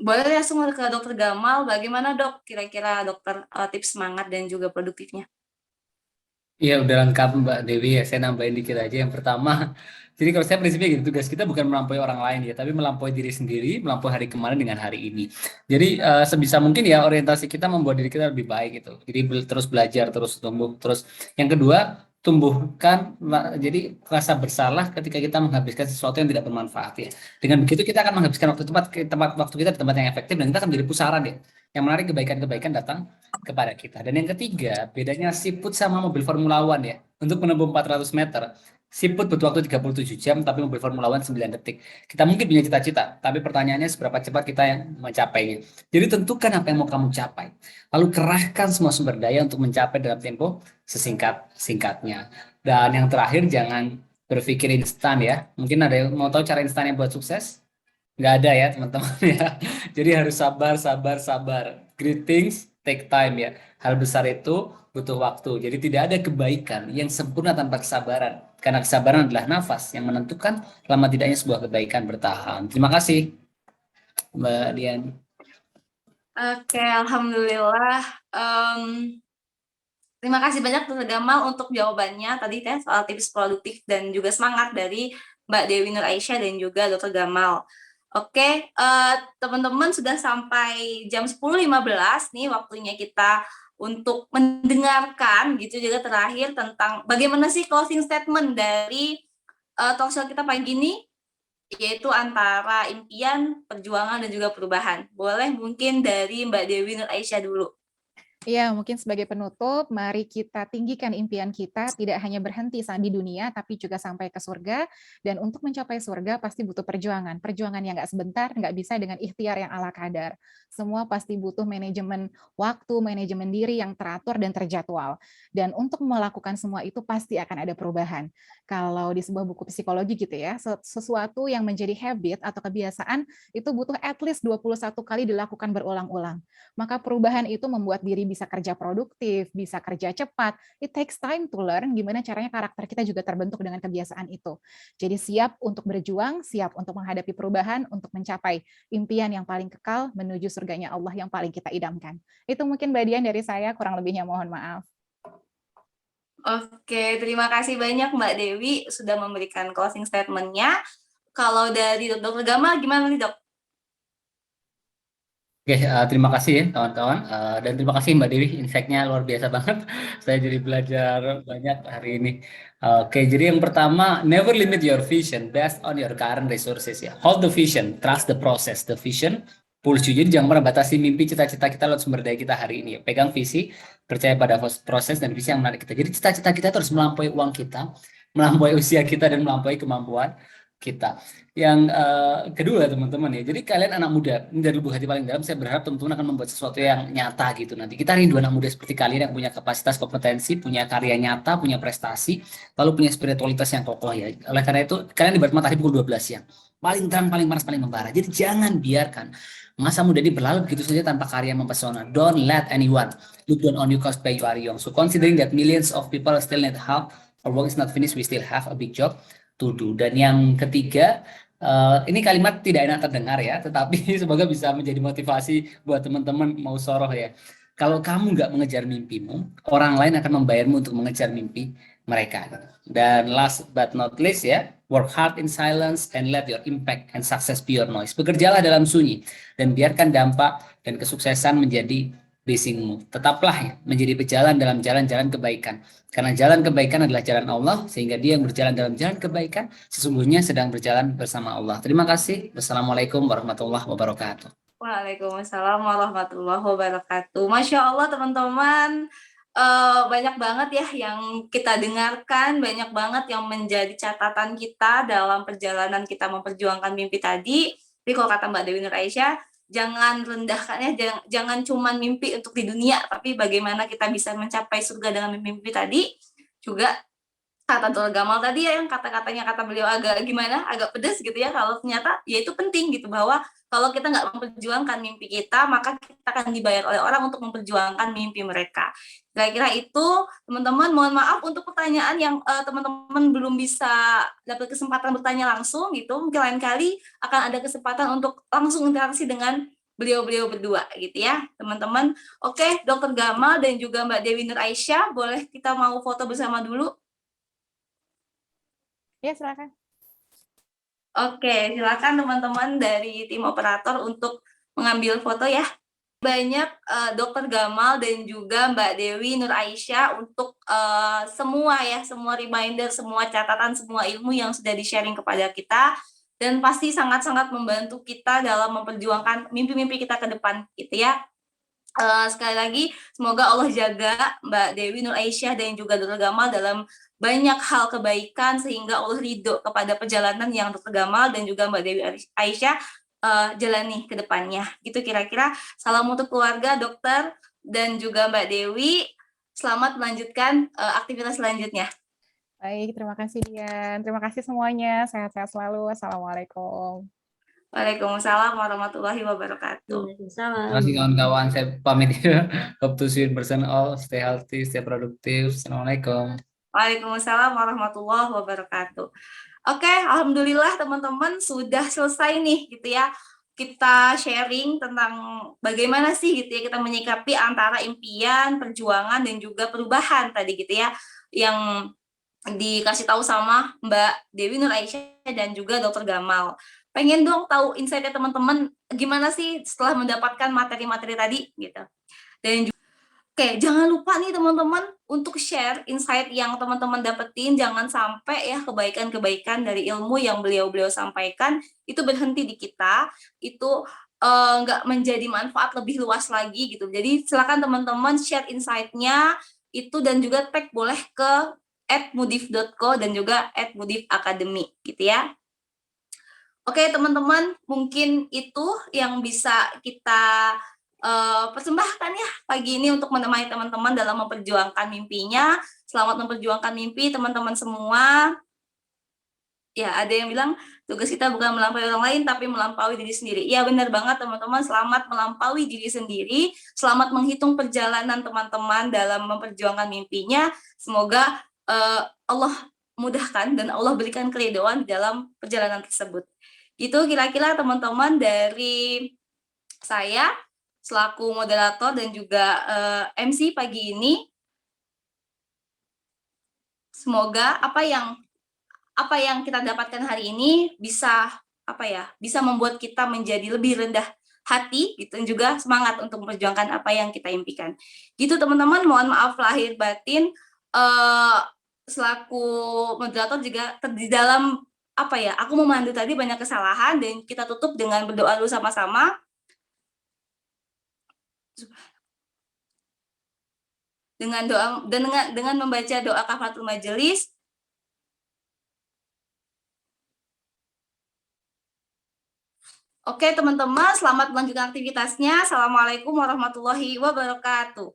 Boleh langsung ke Dokter Gamal, bagaimana Dok kira-kira dokter tips semangat dan juga produktifnya? Iya udah lengkap Mbak Dewi ya, saya nambahin dikit aja. Yang pertama, jadi kalau saya prinsipnya gitu, tugas kita bukan melampaui orang lain ya, tapi melampaui diri sendiri, melampaui hari kemarin dengan hari ini. Jadi sebisa mungkin ya orientasi kita membuat diri kita lebih baik gitu. Jadi terus belajar, terus tumbuh, terus yang kedua tumbuhkan jadi rasa bersalah ketika kita menghabiskan sesuatu yang tidak bermanfaat ya. Dengan begitu kita akan menghabiskan waktu kita di tempat yang efektif dan kita akan menjadi pusaran ya. Yang menarik kebaikan-kebaikan datang kepada kita. Dan yang ketiga, bedanya siput sama mobil Formula One ya. Untuk menempuh 400 meter, siput butuh waktu 37 jam, tapi mobil Formula One 9 detik. Kita mungkin punya cita-cita, tapi pertanyaannya seberapa cepat kita yang mencapainya. Jadi tentukan apa yang mau kamu capai. Lalu kerahkan semua sumber daya untuk mencapai dalam tempo sesingkat-singkatnya. Dan yang terakhir, jangan berpikir instan ya. Mungkin ada yang mau tahu cara instan yang buat sukses? Nggak ada ya teman-teman ya. Jadi harus sabar, sabar, sabar. Great things take time ya. Hal besar itu butuh waktu. Jadi tidak ada kebaikan yang sempurna tanpa kesabaran. Karena kesabaran adalah nafas yang menentukan lama tidaknya sebuah kebaikan bertahan. Terima kasih Mbak Dian. Oke, Alhamdulillah. Terima kasih banyak Dokter Gamal untuk jawabannya tadi kan soal tips produktif dan juga semangat dari Mbak Dewi Nur Aisyah dan juga Dr. Gamal. Oke, teman-teman sudah sampai jam 10.15 nih waktunya kita untuk mendengarkan gitu juga terakhir tentang bagaimana sih closing statement dari talkshow kita pagi ini, yaitu antara impian, perjuangan, dan juga perubahan. Boleh mungkin dari Mbak Dewi Nur Aisyah dulu. Iya, mungkin sebagai penutup, mari kita tinggikan impian kita, tidak hanya berhenti di dunia, tapi juga sampai ke surga. Dan untuk mencapai surga pasti butuh perjuangan. Perjuangan yang nggak sebentar, nggak bisa dengan ikhtiar yang ala kadar. Semua pasti butuh manajemen waktu, manajemen diri yang teratur dan terjadwal. Dan untuk melakukan semua itu pasti akan ada perubahan. Kalau di sebuah buku psikologi gitu ya, sesuatu yang menjadi habit atau kebiasaan itu butuh at least 21 kali dilakukan berulang-ulang. Maka perubahan itu membuat diri bisa kerja produktif, bisa kerja cepat. It takes time to learn gimana caranya karakter kita juga terbentuk dengan kebiasaan itu. Jadi siap untuk berjuang, siap untuk menghadapi perubahan, untuk mencapai impian yang paling kekal menuju surganya Allah yang paling kita idamkan. Itu mungkin bagian dari saya, kurang lebihnya mohon maaf. Oke, terima kasih banyak Mbak Dewi sudah memberikan closing statement-nya. Kalau dari Dr. Gamal gimana nih, Dok? Oke, terima kasih ya kawan-kawan. Dan terima kasih Mbak Dewi, insight-nya luar biasa banget. Saya jadi belajar banyak hari ini. Oke, jadi yang pertama, never limit your vision based on your current resources ya. Hold the vision, trust the process. The vision pulls you. Jadi jangan pernah batasi mimpi cita-cita kita lewat sumber daya kita hari ini. Pegang visi, percaya pada proses dan visi yang menarik kita. Jadi cita-cita kita terus melampaui uang kita, melampaui usia kita, dan melampaui kemampuan kita. Yang kedua teman-teman ya, jadi kalian anak muda, ini dari lubuk hati paling dalam saya berharap teman-teman akan membuat sesuatu yang nyata gitu nanti. Kita rindu anak muda seperti kalian yang punya kapasitas, kompetensi, punya karya nyata, punya prestasi, lalu punya spiritualitas yang kokoh ya. Oleh karena itu kalian ibarat matahari pukul 12 siang, paling terang, paling panas, paling membara. Jadi jangan biarkan masa muda ini berlalu begitu saja tanpa karya mempesona. Don't let anyone look down on you cause you are young. So considering that millions of people still need help, our work is not finished, we still have a big job to do. Dan yang ketiga, ini kalimat tidak enak terdengar ya, tetapi semoga bisa menjadi motivasi buat teman-teman mau soroh ya. Kalau kamu nggak mengejar mimpimu, orang lain akan membayarmu untuk mengejar mimpi mereka. Dan last but not least ya, work hard in silence and let your impact and success be your noise. Bekerjalah dalam sunyi dan biarkan dampak dan kesuksesan menjadi bisingmu. Tetaplah ya, menjadi pejalan dalam jalan-jalan kebaikan. Karena jalan kebaikan adalah jalan Allah, sehingga dia yang berjalan dalam jalan kebaikan sesungguhnya sedang berjalan bersama Allah. Terima kasih. Wassalamualaikum warahmatullahi wabarakatuh. Waalaikumsalam warahmatullahi wabarakatuh. Masya Allah teman-teman, banyak banget ya yang kita dengarkan, banyak banget yang menjadi catatan kita dalam perjalanan kita memperjuangkan mimpi tadi. Tapi kalau kata Mbak Dewi Nur Aisyah, jangan rendahkan ya, jangan cuma mimpi untuk di dunia, tapi bagaimana kita bisa mencapai surga dengan mimpi tadi. Juga kata Dr. Gamal tadi ya, yang kata-katanya kata beliau agak gimana, agak pedas gitu ya, kalau ternyata ya itu penting gitu, bahwa kalau kita nggak memperjuangkan mimpi kita, maka kita akan dibayar oleh orang untuk memperjuangkan mimpi mereka. Kira-kira itu teman-teman, mohon maaf untuk pertanyaan yang teman-teman belum bisa dapat kesempatan bertanya langsung gitu, mungkin lain kali akan ada kesempatan untuk langsung interaksi dengan beliau-beliau berdua gitu ya teman-teman. Oke, Dr. Gamal dan juga Mbak Dewi Nur Aisyah, boleh kita mau foto bersama dulu? Ya, silakan. Oke, silakan teman-teman dari tim operator untuk mengambil foto ya. Banyak Dr. Gamal dan juga Mbak Dewi Nur Aisyah untuk semua reminder, semua catatan, semua ilmu yang sudah di-sharing kepada kita, dan pasti sangat-sangat membantu kita dalam memperjuangkan mimpi-mimpi kita ke depan gitu ya. Sekali lagi, semoga Allah jaga Mbak Dewi Nur Aisyah dan juga Dr. Gamal dalam banyak hal kebaikan, sehingga Allah ridho kepada perjalanan yang Dr. Gamal dan juga Mbak Dewi Aisyah jalani ke depannya. Gitu kira-kira. Salam untuk keluarga, dokter, dan juga Mbak Dewi. Selamat melanjutkan aktivitas selanjutnya. Baik, terima kasih Dian. Terima kasih semuanya. Sehat-sehat selalu. Assalamualaikum. Waalaikumsalam warahmatullahi wabarakatuh. Terima kasih kawan-kawan. Saya pamit ya. Hope to see you in person all. Stay healthy, stay produktif. Assalamualaikum. Waalaikumsalam warahmatullahi wabarakatuh. Oke, alhamdulillah teman-teman sudah selesai nih gitu ya. Kita sharing tentang bagaimana sih gitu ya kita menyikapi antara impian, perjuangan, dan juga perubahan tadi gitu ya. Yang dikasih tahu sama Mbak Dewi Nur Aisyah dan juga Dr. Gamal. Pengen dong tahu insight-nya teman-teman gimana sih setelah mendapatkan materi-materi tadi gitu. Dan oke, jangan lupa nih teman-teman untuk share insight yang teman-teman dapetin. Jangan sampai ya kebaikan-kebaikan dari ilmu yang beliau-beliau sampaikan itu berhenti di kita, itu nggak menjadi manfaat lebih luas lagi gitu. Jadi silakan teman-teman share insight-nya itu dan juga tag boleh ke @mudif.co dan juga @mudifacademy gitu ya. Oke teman-teman, mungkin itu yang bisa kita persembahkan ya pagi ini untuk menemani teman-teman dalam memperjuangkan mimpinya. Selamat memperjuangkan mimpi teman-teman semua. Ya, ada yang bilang tugas kita bukan melampaui orang lain tapi melampaui diri sendiri. Iya benar banget teman-teman, selamat melampaui diri sendiri, selamat menghitung perjalanan teman-teman dalam memperjuangkan mimpinya. Semoga Allah mudahkan dan Allah berikan keridhaan di dalam perjalanan tersebut. Itu kira-kira teman-teman dari saya selaku moderator dan juga MC pagi ini. Semoga apa yang kita dapatkan hari ini bisa bisa membuat kita menjadi lebih rendah hati gitu dan juga semangat untuk memperjuangkan apa yang kita impikan. Gitu teman-teman, mohon maaf lahir batin selaku moderator juga di dalam aku memandu tadi banyak kesalahan dan kita tutup dengan berdoa dulu sama-sama. Dengan doa dan dengan membaca doa kafaratul majelis. Oke teman-teman, selamat melanjutkan aktivitasnya. Assalamualaikum warahmatullahi wabarakatuh.